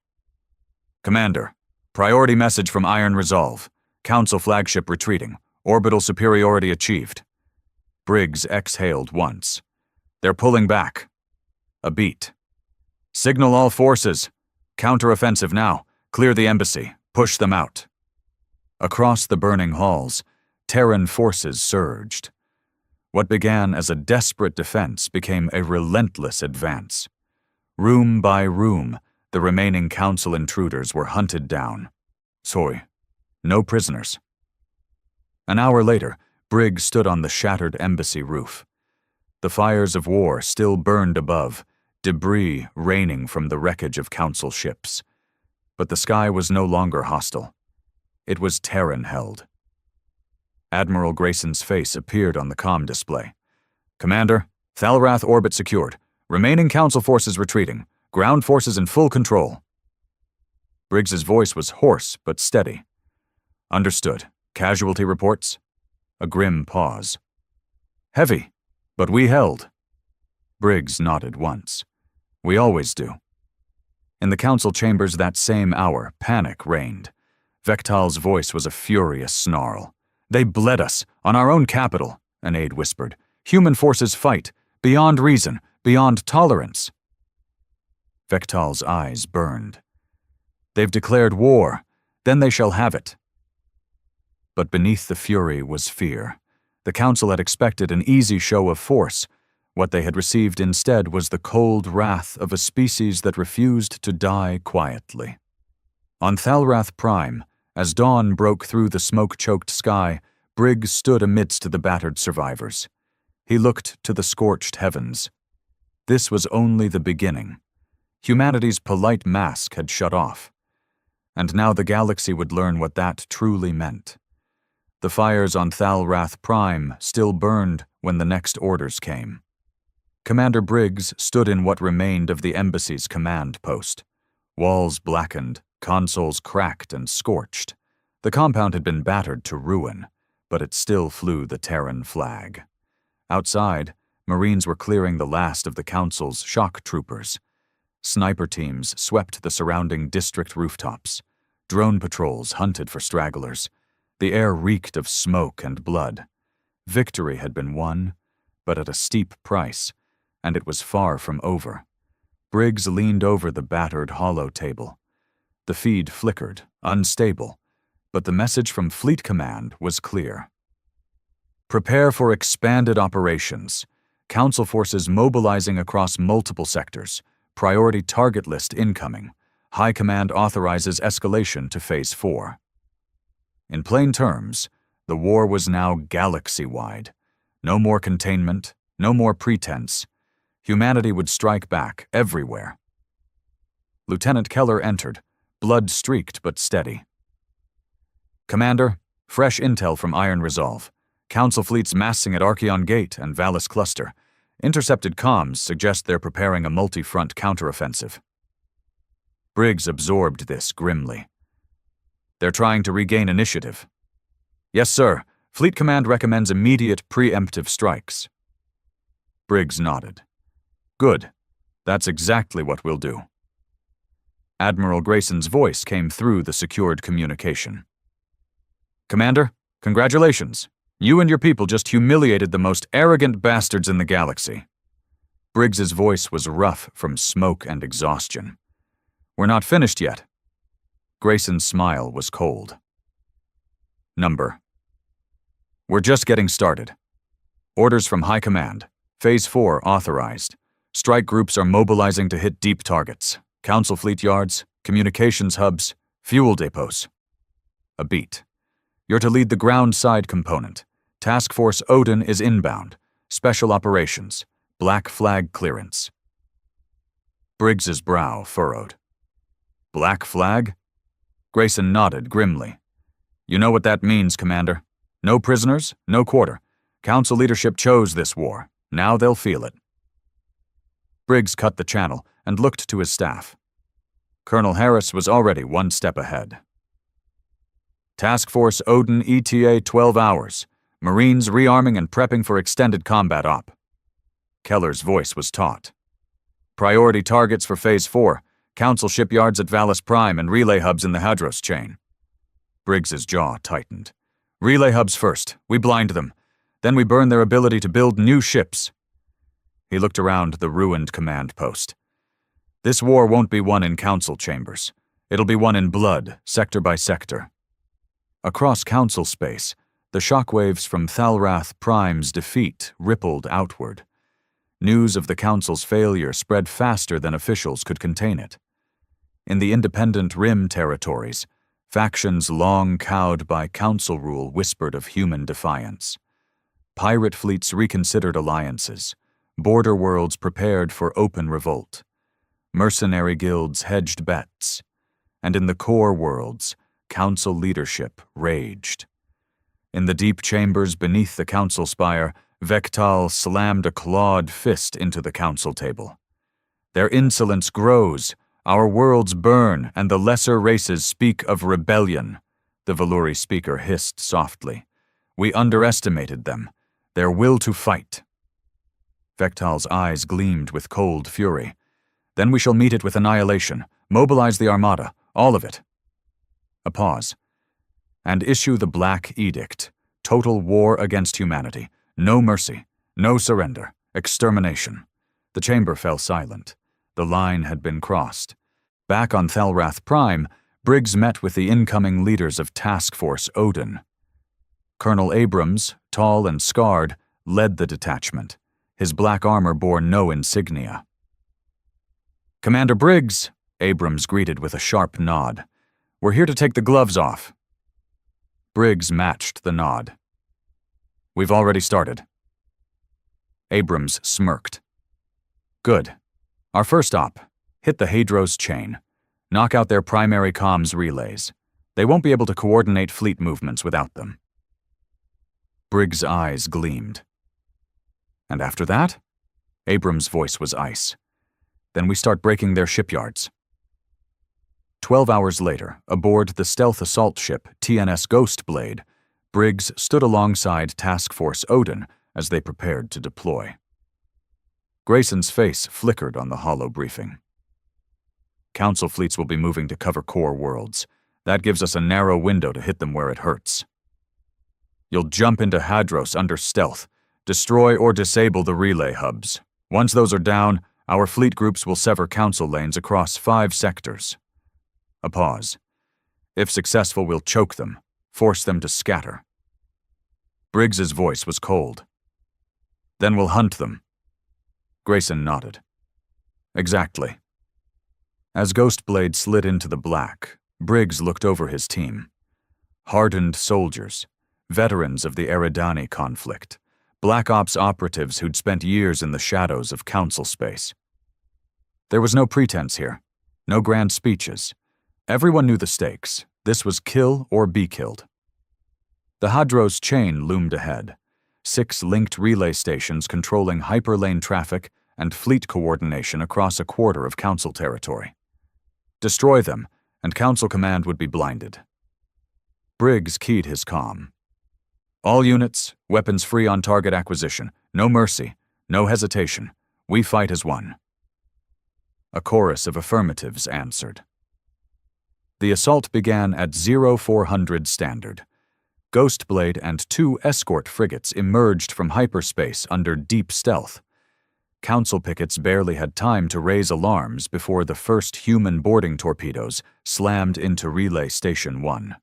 "Commander, priority message from Iron Resolve. Council flagship retreating. Orbital superiority achieved." Briggs exhaled once. "They're pulling back." A beat. "Signal all forces. Counteroffensive now. Clear the embassy. Push them out." Across the burning halls, Terran forces surged. What began as a desperate defense became a relentless advance. Room by room, the remaining Council intruders were hunted down. Sorry, no prisoners. An hour later, Briggs stood on the shattered embassy roof. The fires of war still burned above, debris raining from the wreckage of Council ships. But the sky was no longer hostile. It was Terran-held. Admiral Grayson's face appeared on the comm display. "Commander, Thalrath orbit secured. Remaining Council forces retreating. Ground forces in full control." Briggs's voice was hoarse but steady. "Understood. Casualty reports?" A grim pause. "Heavy, but we held." Briggs nodded once. "We always do." In the Council chambers that same hour, panic reigned. Vectal's voice was a furious snarl. "They bled us, on our own capital," an aide whispered. "Human forces fight, beyond reason, beyond tolerance." Vectal's eyes burned. "They've declared war, then they shall have it." But beneath the fury was fear. The Council had expected an easy show of force. What they had received instead was the cold wrath of a species that refused to die quietly. On Thalrath Prime, as dawn broke through the smoke-choked sky, Briggs stood amidst the battered survivors. He looked to the scorched heavens. This was only the beginning. Humanity's polite mask had shut off. And now the galaxy would learn what that truly meant. The fires on Thalrath Prime still burned when the next orders came. Commander Briggs stood in what remained of the embassy's command post. Walls blackened, consoles cracked and scorched. The compound had been battered to ruin, but it still flew the Terran flag. Outside, Marines were clearing the last of the Council's shock troopers. Sniper teams swept the surrounding district rooftops. Drone patrols hunted for stragglers. The air reeked of smoke and blood. Victory had been won, but at a steep price, and it was far from over. Briggs leaned over the battered hollow table. The feed flickered, unstable, but the message from Fleet Command was clear. "Prepare for expanded operations. Council forces mobilizing across multiple sectors. Priority target list incoming. High Command authorizes escalation to Phase 4. In plain terms, the war was now galaxy-wide. No more containment, no more pretense. Humanity would strike back everywhere. Lieutenant Keller entered, blood-streaked but steady. "Commander, fresh intel from Iron Resolve. Council fleets massing at Archeon Gate and Valis Cluster. Intercepted comms suggest they're preparing a multi-front counteroffensive." Briggs absorbed this grimly. "They're trying to regain initiative." "Yes, sir. Fleet Command recommends immediate preemptive strikes." Briggs nodded. "Good. That's exactly what we'll do." Admiral Grayson's voice came through the secured communication. "Commander, congratulations. You and your people just humiliated the most arrogant bastards in the galaxy." Briggs's voice was rough from smoke and exhaustion. "We're not finished yet." Grayson's smile was cold. "Number. We're just getting started. Orders from High Command. Phase 4 authorized. Strike groups are mobilizing to hit deep targets. Council fleet yards, communications hubs, fuel depots." A beat. "You're to lead the ground side component. Task Force Odin is inbound. Special operations. Black flag clearance." Briggs's brow furrowed. "Black flag?" Grayson nodded grimly. "You know what that means, Commander. No prisoners, no quarter. Council leadership chose this war. Now they'll feel it." Briggs cut the channel and looked to his staff. Colonel Harris was already one step ahead. "Task Force Odin ETA 12 hours. Marines rearming and prepping for extended combat op. Keller's voice was taut. Priority targets for Phase 4, Council shipyards at Valis Prime and relay hubs in the Hadros chain. Briggs's jaw tightened. Relay hubs first. We blind them. Then we burn their ability to build new ships. He looked around the ruined command post. This war won't be won in council chambers. It'll be won in blood, sector by sector. Across council space, the shockwaves from Thalrath Prime's defeat rippled outward. News of the council's failure spread faster than officials could contain it. In the independent Rim territories, factions long cowed by council rule whispered of human defiance. Pirate fleets reconsidered alliances. Border worlds prepared for open revolt. Mercenary guilds hedged bets. And in the core worlds, council leadership raged. In the deep chambers beneath the council spire, Vectal slammed a clawed fist into the council table. Their insolence grows, our worlds burn, and the lesser races speak of rebellion, the Valuri speaker hissed softly. We underestimated them, their will to fight. Vectal's eyes gleamed with cold fury. Then we shall meet it with annihilation, mobilize the armada, all of it. A pause. And issue the Black Edict, total war against humanity, no mercy, no surrender, extermination. The chamber fell silent. The line had been crossed. Back on Thalrath Prime, Briggs met with the incoming leaders of Task Force Odin. Colonel Abrams, tall and scarred, led the detachment. His black armor bore no insignia. Commander Briggs, Abrams greeted with a sharp nod. We're here to take the gloves off. Briggs matched the nod. We've already started. Abrams smirked. Good. Our first op, hit the Hadros chain. Knock out their primary comms relays. They won't be able to coordinate fleet movements without them. Briggs' eyes gleamed. And after that? Abrams' voice was ice. Then we start breaking their shipyards. 12 hours later, aboard the stealth assault ship TNS Ghostblade, Briggs stood alongside Task Force Odin as they prepared to deploy. Grayson's face flickered on the hollow briefing. Council fleets will be moving to cover core worlds. That gives us a narrow window to hit them where it hurts. You'll jump into Hadros under stealth, destroy or disable the relay hubs. Once those are down, our fleet groups will sever council lanes across 5 sectors. A pause. If successful, we'll choke them, force them to scatter. Briggs's voice was cold. Then we'll hunt them. Grayson nodded. Exactly. As Ghostblade slid into the black, Briggs looked over his team. Hardened soldiers, veterans of the Eridani conflict, Black Ops operatives who'd spent years in the shadows of council space. There was no pretense here, no grand speeches. Everyone knew the stakes. This was kill or be killed. The Hadros chain loomed ahead, 6 linked relay stations controlling hyperlane traffic and fleet coordination across a quarter of council territory. Destroy them, and council command would be blinded. Briggs keyed his comm. All units, weapons free on target acquisition. No mercy, no hesitation. We fight as one. A chorus of affirmatives answered. The assault began at 0400 standard. Ghostblade and 2 escort frigates emerged from hyperspace under deep stealth. Council pickets barely had time to raise alarms before the first human boarding torpedoes slammed into Relay Station 1.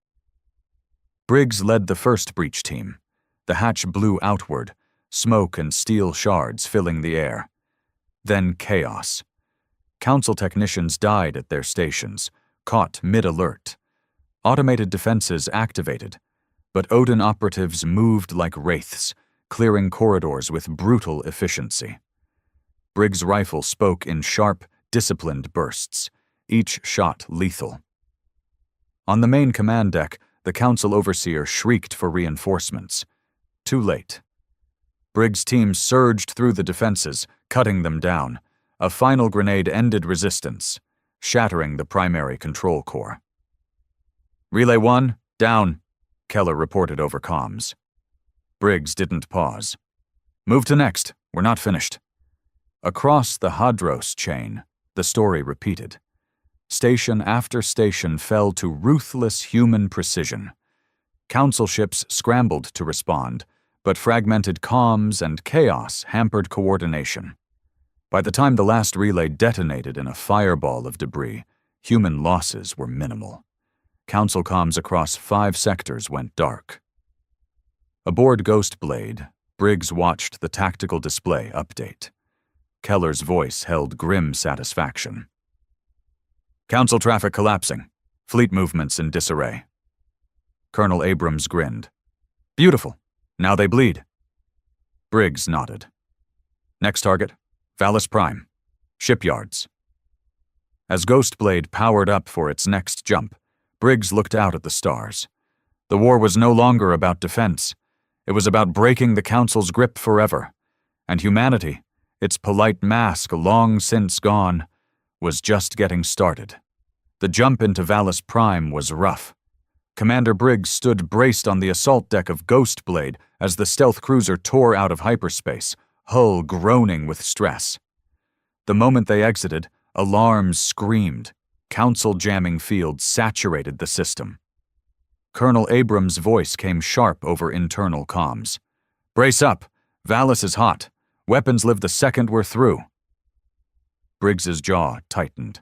Briggs led the first breach team. The hatch blew outward, smoke and steel shards filling the air. Then chaos. Council technicians died at their stations, caught mid-alert. Automated defenses activated, but Odin operatives moved like wraiths, clearing corridors with brutal efficiency. Briggs' rifle spoke in sharp, disciplined bursts, each shot lethal. On the main command deck, the council overseer shrieked for reinforcements. Too late. Briggs' team surged through the defenses, cutting them down. A final grenade ended resistance, shattering the primary control core. Relay 1, down, Keller reported over comms. Briggs didn't pause. Move to next, we're not finished. Across the Hadros chain, the story repeated. Station after station fell to ruthless human precision. Council ships scrambled to respond, but fragmented comms and chaos hampered coordination. By the time the last relay detonated in a fireball of debris, human losses were minimal. Council comms across 5 sectors went dark. Aboard Ghostblade, Briggs watched the tactical display update. Keller's voice held grim satisfaction. Council traffic collapsing. Fleet movements in disarray. Colonel Abrams grinned. Beautiful. Now they bleed. Briggs nodded. Next target, Valis Prime. Shipyards. As Ghostblade powered up for its next jump, Briggs looked out at the stars. The war was no longer about defense. It was about breaking the Council's grip forever. And humanity, its polite mask long since gone, was just getting started. The jump into Valis Prime was rough. Commander Briggs stood braced on the assault deck of Ghostblade as the stealth cruiser tore out of hyperspace, hull groaning with stress. The moment they exited, alarms screamed. Council jamming fields saturated the system. Colonel Abrams' voice came sharp over internal comms. Brace up. Valis is hot. Weapons live the second we're through. Briggs's jaw tightened.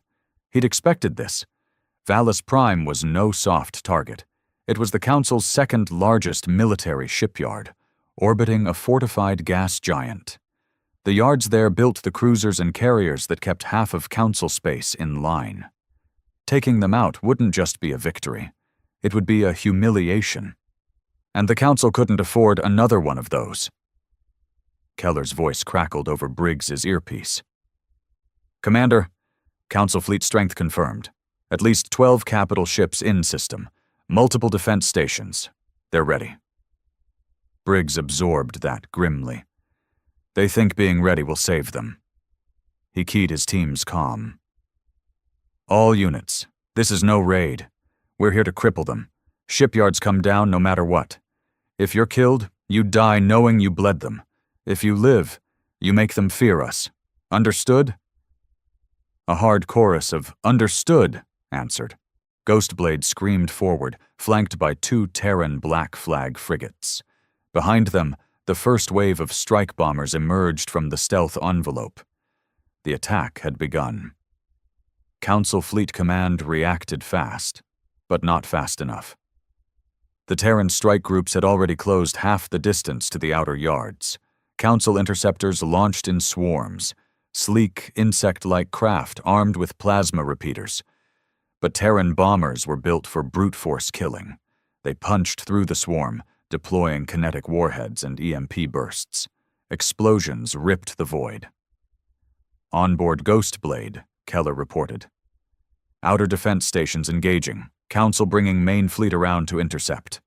He'd expected this. Valis Prime was no soft target. It was the Council's second largest military shipyard, orbiting a fortified gas giant. The yards there built the cruisers and carriers that kept half of Council space in line. Taking them out wouldn't just be a victory. It would be a humiliation. And the Council couldn't afford another one of those. Keller's voice crackled over Briggs's earpiece. Commander, Council fleet strength confirmed. At least 12 capital ships in system. Multiple defense stations. They're ready. Briggs absorbed that grimly. They think being ready will save them. He keyed his team's comm. All units, this is no raid. We're here to cripple them. Shipyards come down no matter what. If you're killed, you die knowing you bled them. If you live, you make them fear us. Understood? A hard chorus of "Understood" answered. Ghostblade screamed forward, flanked by 2 Terran Black Flag frigates. Behind them, the first wave of strike bombers emerged from the stealth envelope. The attack had begun. Council Fleet Command reacted fast, but not fast enough. The Terran strike groups had already closed half the distance to the outer yards. Council interceptors launched in swarms, sleek, insect-like craft armed with plasma repeaters. But Terran bombers were built for brute force killing. They punched through the swarm, deploying kinetic warheads and EMP bursts. Explosions ripped the void. Onboard Ghostblade, Keller reported. Outer defense stations engaging, Council bringing main fleet around to intercept.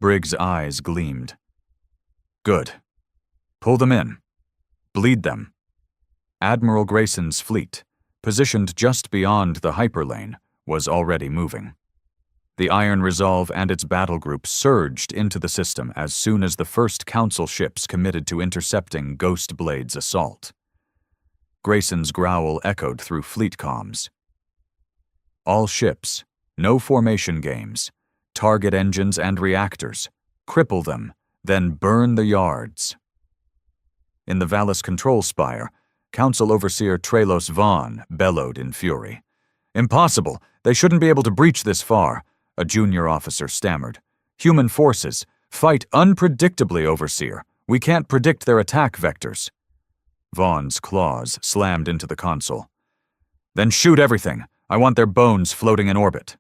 Briggs' eyes gleamed. Good. Pull them in. Bleed them. Admiral Grayson's fleet, positioned just beyond the hyperlane, was already moving. The Iron Resolve and its battle group surged into the system as soon as the first Council ships committed to intercepting Ghostblade's assault. Grayson's growl echoed through fleet comms. All ships, no formation games, target engines and reactors, cripple them, then burn the yards. In the Valis control spire, Council Overseer Trelos Vaughn bellowed in fury. Impossible! They shouldn't be able to breach this far, a junior officer stammered. Human forces, fight unpredictably, Overseer. We can't predict their attack vectors. Vaughn's claws slammed into the console. Then shoot everything. I want their bones floating in orbit.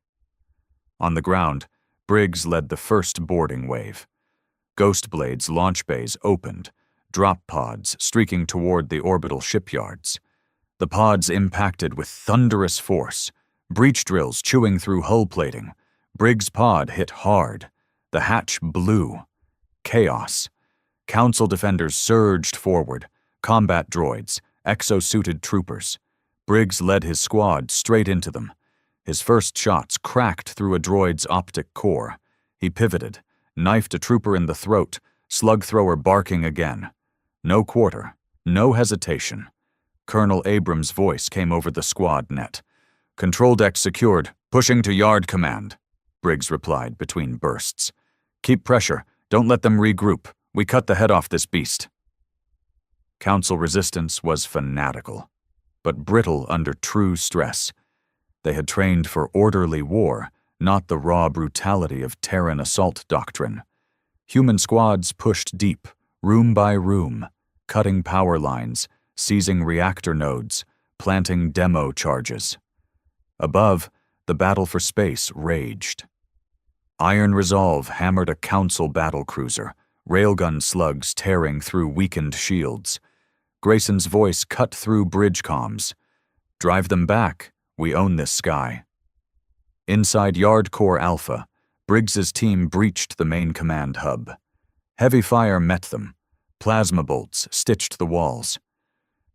On the ground, Briggs led the first boarding wave. Ghostblade's launch bays opened, drop pods streaking toward the orbital shipyards. The pods impacted with thunderous force, breach drills chewing through hull plating. Briggs' pod hit hard. The hatch blew. Chaos. Council defenders surged forward, combat droids, exosuited troopers. Briggs led his squad straight into them. His first shots cracked through a droid's optic core. He pivoted, knifed a trooper in the throat, slug thrower barking again. No quarter, no hesitation. Colonel Abrams' voice came over the squad net. "Control deck secured. Pushing to yard command," Briggs replied between bursts. "Keep pressure. Don't let them regroup. We cut the head off this beast." Council resistance was fanatical, but brittle under true stress. They had trained for orderly war, not the raw brutality of Terran assault doctrine. Human squads pushed deep, room by room, cutting power lines, seizing reactor nodes, planting demo charges. Above, the battle for space raged. Iron Resolve hammered a Council battlecruiser, railgun slugs tearing through weakened shields. Grayson's voice cut through bridge comms. "Drive them back. We own this sky." Inside Yard Core Alpha, Briggs's team breached the main command hub. Heavy fire met them. Plasma bolts stitched the walls.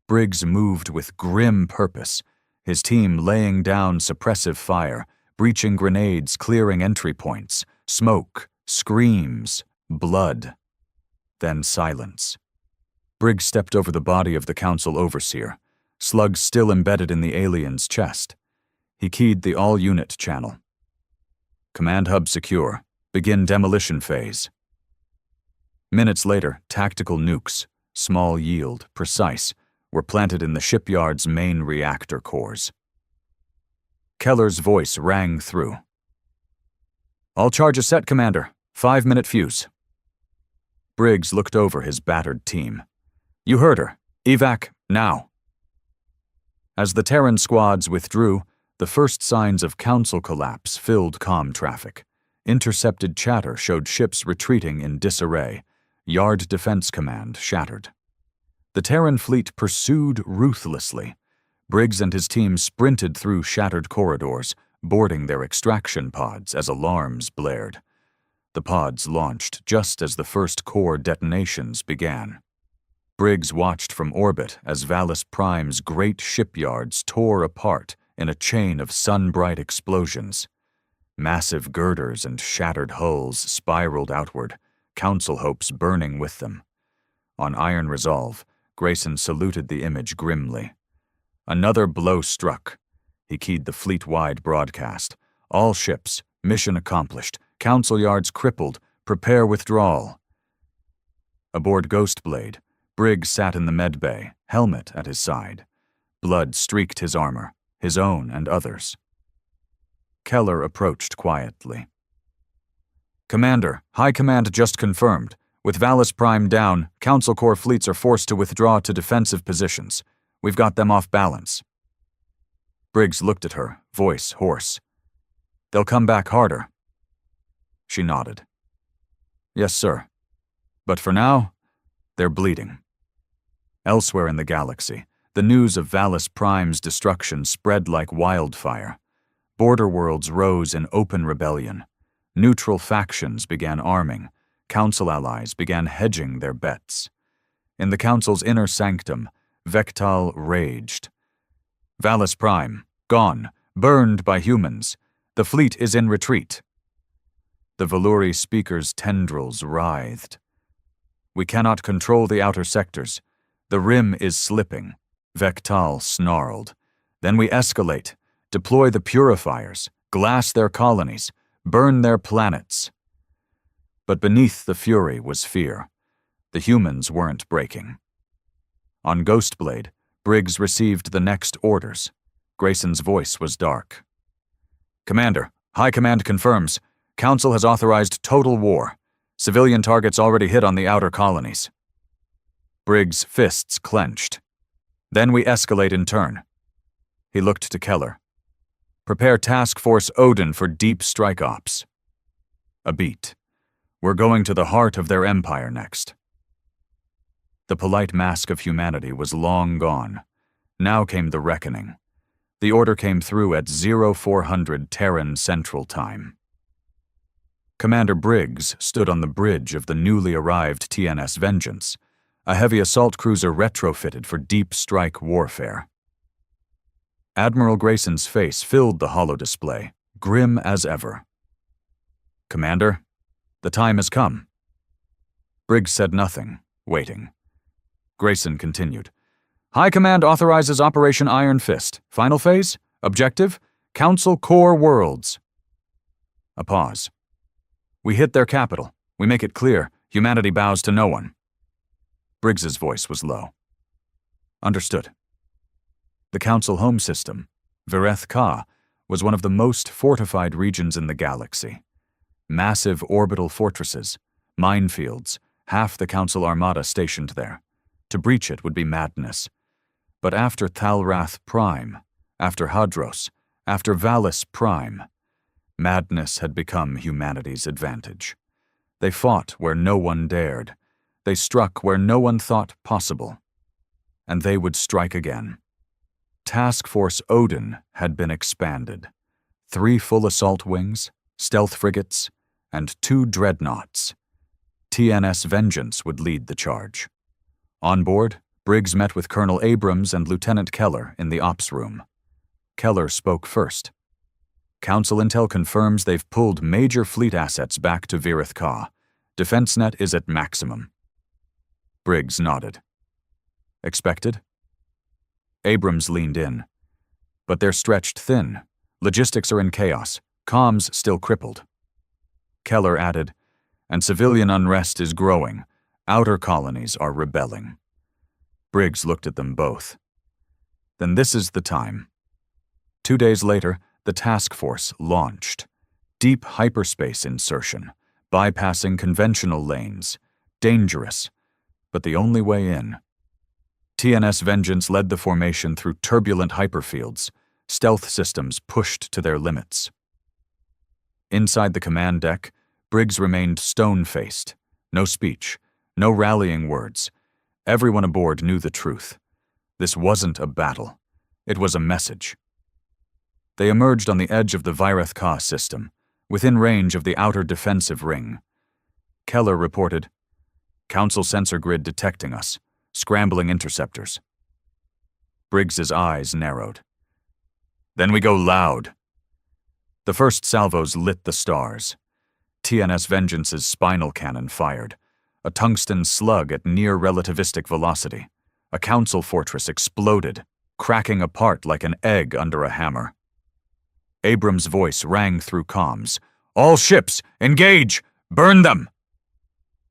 Briggs moved with grim purpose, his team laying down suppressive fire, breaching grenades, clearing entry points, smoke, screams, blood. Then silence. Briggs stepped over the body of the Council overseer, slugs still embedded in the alien's chest. He keyed the all-unit channel. "Command hub secure. Begin demolition phase." Minutes later, tactical nukes, small yield, precise, were planted in the shipyard's main reactor cores. Keller's voice rang through. "All charges set, Commander. 5-minute fuse." Briggs looked over his battered team. "You heard her. Evac, now." As the Terran squads withdrew, the first signs of Council collapse filled comm traffic. Intercepted chatter showed ships retreating in disarray. Yard Defense Command shattered. The Terran fleet pursued ruthlessly. Briggs and his team sprinted through shattered corridors, boarding their extraction pods as alarms blared. The pods launched just as the first core detonations began. Briggs watched from orbit as Valis Prime's great shipyards tore apart in a chain of sun-bright explosions. Massive girders and shattered hulls spiraled outward, Council hopes burning with them. On Iron Resolve, Grayson saluted the image grimly. Another blow struck. He keyed the fleet-wide broadcast. "All ships, mission accomplished. Council yards crippled. Prepare withdrawal." Aboard Ghostblade, Briggs sat in the medbay, helmet at his side. Blood streaked his armor, his own and others. Keller approached quietly. "Commander, High Command just confirmed. With Valis Prime down, Council Corps fleets are forced to withdraw to defensive positions. We've got them off balance." Briggs looked at her, voice hoarse. "They'll come back harder." She nodded. "Yes, sir. But for now, they're bleeding." Elsewhere in the galaxy, the news of Valis Prime's destruction spread like wildfire. Border worlds rose in open rebellion. Neutral factions began arming. Council allies began hedging their bets. In the Council's inner sanctum, Vectal raged. "Valis Prime, gone, burned by humans. The fleet is in retreat." The Valuri speaker's tendrils writhed. "We cannot control the outer sectors. The rim is slipping," Vectal snarled. "Then we escalate, deploy the purifiers, glass their colonies, burn their planets." But beneath the fury was fear. The humans weren't breaking. On Ghostblade, Briggs received the next orders. Grayson's voice was dark. "Commander, High Command confirms. Council has authorized total war. Civilian targets already hit on the outer colonies." Briggs' fists clenched. "Then we escalate in turn." He looked to Keller. "Prepare Task Force Odin for deep strike ops." A beat. "We're going to the heart of their empire next." The polite mask of humanity was long gone. Now came the reckoning. The order came through at 0400 Terran Central Time. Commander Briggs stood on the bridge of the newly arrived TNS Vengeance, a heavy assault cruiser retrofitted for deep strike warfare. Admiral Grayson's face filled the holodisplay, grim as ever. "Commander, the time has come." Briggs said nothing, waiting. Grayson continued. High Command authorizes Operation Iron Fist. Final phase? Objective? Council core worlds. A pause. We hit their capital. We make it clear. Humanity bows to no one. Briggs's voice was low. Understood. The Council home system, Vireth Ka, was one of the most fortified regions in the galaxy. Massive orbital fortresses, minefields, half the Council armada stationed there. To breach it would be madness. But after Thalrath Prime, after Hadros, after Valis Prime, madness had become humanity's advantage. They fought where no one dared. They struck where no one thought possible. And they would strike again. Task Force Odin had been expanded. 3 full assault wings, stealth frigates, and 2 dreadnoughts. TNS Vengeance would lead the charge. On board, Briggs met with Colonel Abrams and Lieutenant Keller in the ops room. Keller spoke first. Council intel confirms they've pulled major fleet assets back to Vireth Ka. Defense net is at maximum. Briggs nodded. Expected? Abrams leaned in. But they're stretched thin. Logistics are in chaos. Comms still crippled. Keller added, and civilian unrest is growing. Outer colonies are rebelling. Briggs looked at them both. Then this is the time. 2 days later, the task force launched. Deep hyperspace insertion, bypassing conventional lanes. Dangerous, but the only way in. TNS Vengeance led the formation through turbulent hyperfields, stealth systems pushed to their limits. Inside the command deck, Briggs remained stone-faced. No speech, no rallying words. Everyone aboard knew the truth. This wasn't a battle. It was a message. They emerged on the edge of the Vireth Ka system, within range of the outer defensive ring. Keller reported, Council sensor grid detecting us, scrambling interceptors. Briggs's eyes narrowed. Then we go loud. The first salvos lit the stars. TNS Vengeance's spinal cannon fired. A tungsten slug at near relativistic velocity. A Council fortress exploded, cracking apart like an egg under a hammer. Abrams' voice rang through comms. All ships, engage! Burn them!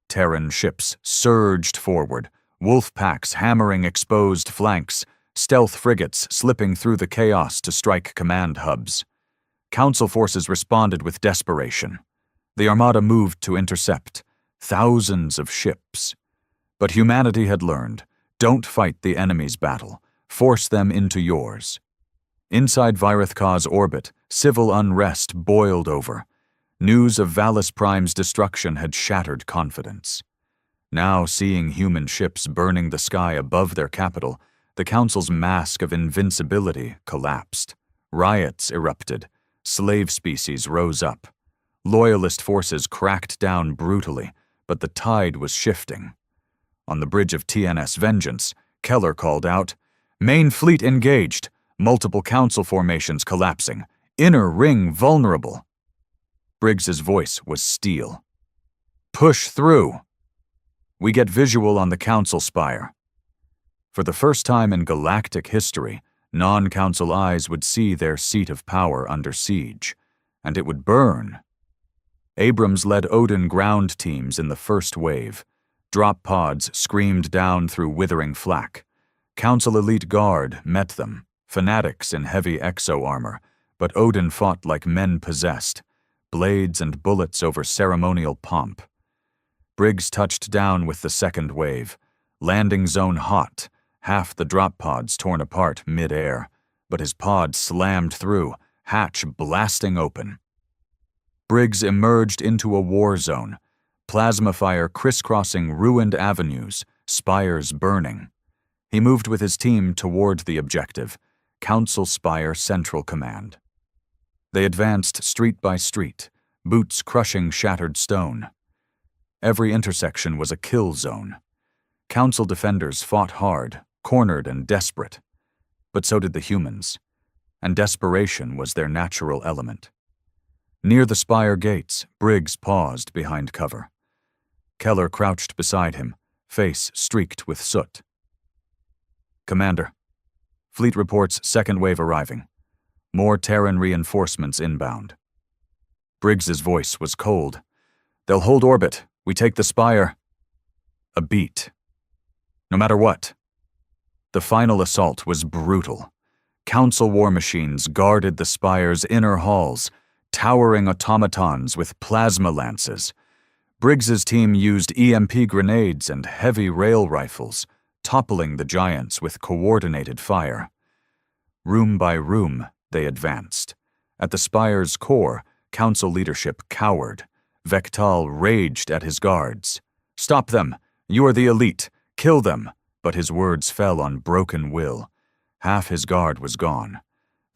Terran ships surged forward, wolf packs hammering exposed flanks, stealth frigates slipping through the chaos to strike command hubs. Council forces responded with desperation. The Armada moved to intercept. Thousands of ships. But humanity had learned, don't fight the enemy's battle, force them into yours. Inside Vireth Ka's orbit, civil unrest boiled over. News of Valis Prime's destruction had shattered confidence. Now, seeing human ships burning the sky above their capital, the Council's mask of invincibility collapsed. Riots erupted. Slave species rose up. Loyalist forces cracked down brutally, but the tide was shifting. On the bridge of TNS Vengeance, Keller called out, Main fleet engaged, multiple Council formations collapsing, inner ring vulnerable. Briggs's voice was steel. Push through. We get visual on the Council spire. For the first time in galactic history, non-Council eyes would see their seat of power under siege, and it would burn. Abrams led Odin ground teams in the first wave. Drop pods screamed down through withering flak. Council elite guard met them, fanatics in heavy exo-armor, but Odin fought like men possessed, blades and bullets over ceremonial pomp. Briggs touched down with the second wave, landing zone hot, half the drop pods torn apart mid-air, but his pod slammed through, hatch blasting open. Briggs emerged into a war zone, plasma fire crisscrossing ruined avenues, spires burning. He moved with his team toward the objective, Council Spire Central Command. They advanced street by street, boots crushing shattered stone. Every intersection was a kill zone. Council defenders fought hard, cornered and desperate. But so did the humans, and desperation was their natural element. Near the spire gates, Briggs paused behind cover. Keller crouched beside him, face streaked with soot. Commander, fleet reports second wave arriving. More Terran reinforcements inbound. Briggs's voice was cold. They'll hold orbit. We take the spire. A beat. No matter what. The final assault was brutal. Council war machines guarded the spire's inner halls, towering automatons with plasma lances. Briggs's team used EMP grenades and heavy rail rifles, toppling the giants with coordinated fire. Room by room, they advanced. At the spire's core, Council leadership cowered. Vectal raged at his guards. "Stop them! You are the elite! Kill them!" But his words fell on broken will. Half his guard was gone.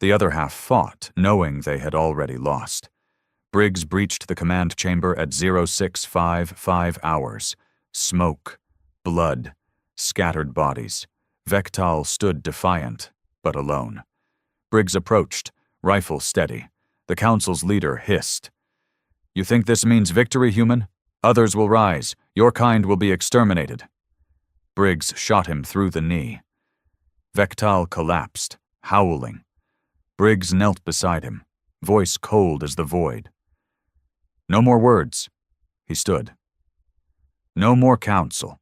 The other half fought, knowing they had already lost. Briggs breached the command chamber at 0655 hours. Smoke, blood, scattered bodies. Vectal stood defiant, but alone. Briggs approached, rifle steady. The Council's leader hissed. "You think this means victory, human? Others will rise. Your kind will be exterminated." Briggs shot him through the knee. Vectal collapsed, howling. Briggs knelt beside him, voice cold as the void. "No more words." He stood. "No more council."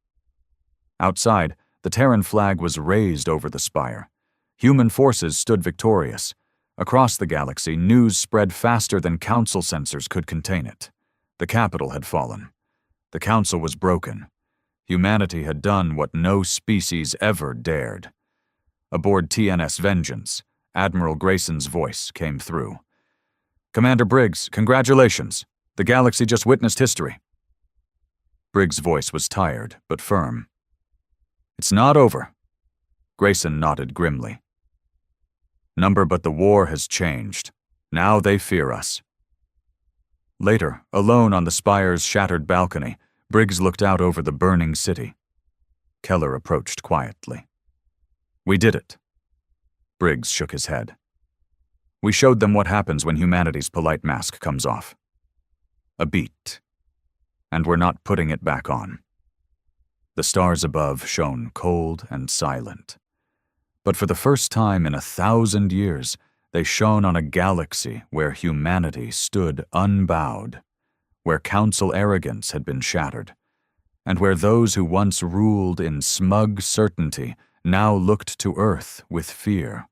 Outside, the Terran flag was raised over the spire. Human forces stood victorious. Across the galaxy, news spread faster than council sensors could contain it. The capital had fallen. The council was broken. Humanity had done what no species ever dared. Aboard TNS Vengeance, Admiral Grayson's voice came through. "Commander Briggs, congratulations. The galaxy just witnessed history." Briggs' voice was tired, but firm. "It's not over." Grayson nodded grimly. "Number, but the war has changed. Now they fear us." Later, alone on the spire's shattered balcony, Briggs looked out over the burning city. Keller approached quietly. "We did it." Briggs shook his head. "We showed them what happens when humanity's polite mask comes off." A beat. "And we're not putting it back on." The stars above shone cold and silent. But for the first time in 1,000 years, they shone on a galaxy where humanity stood unbowed, where council arrogance had been shattered, and where those who once ruled in smug certainty now looked to Earth with fear.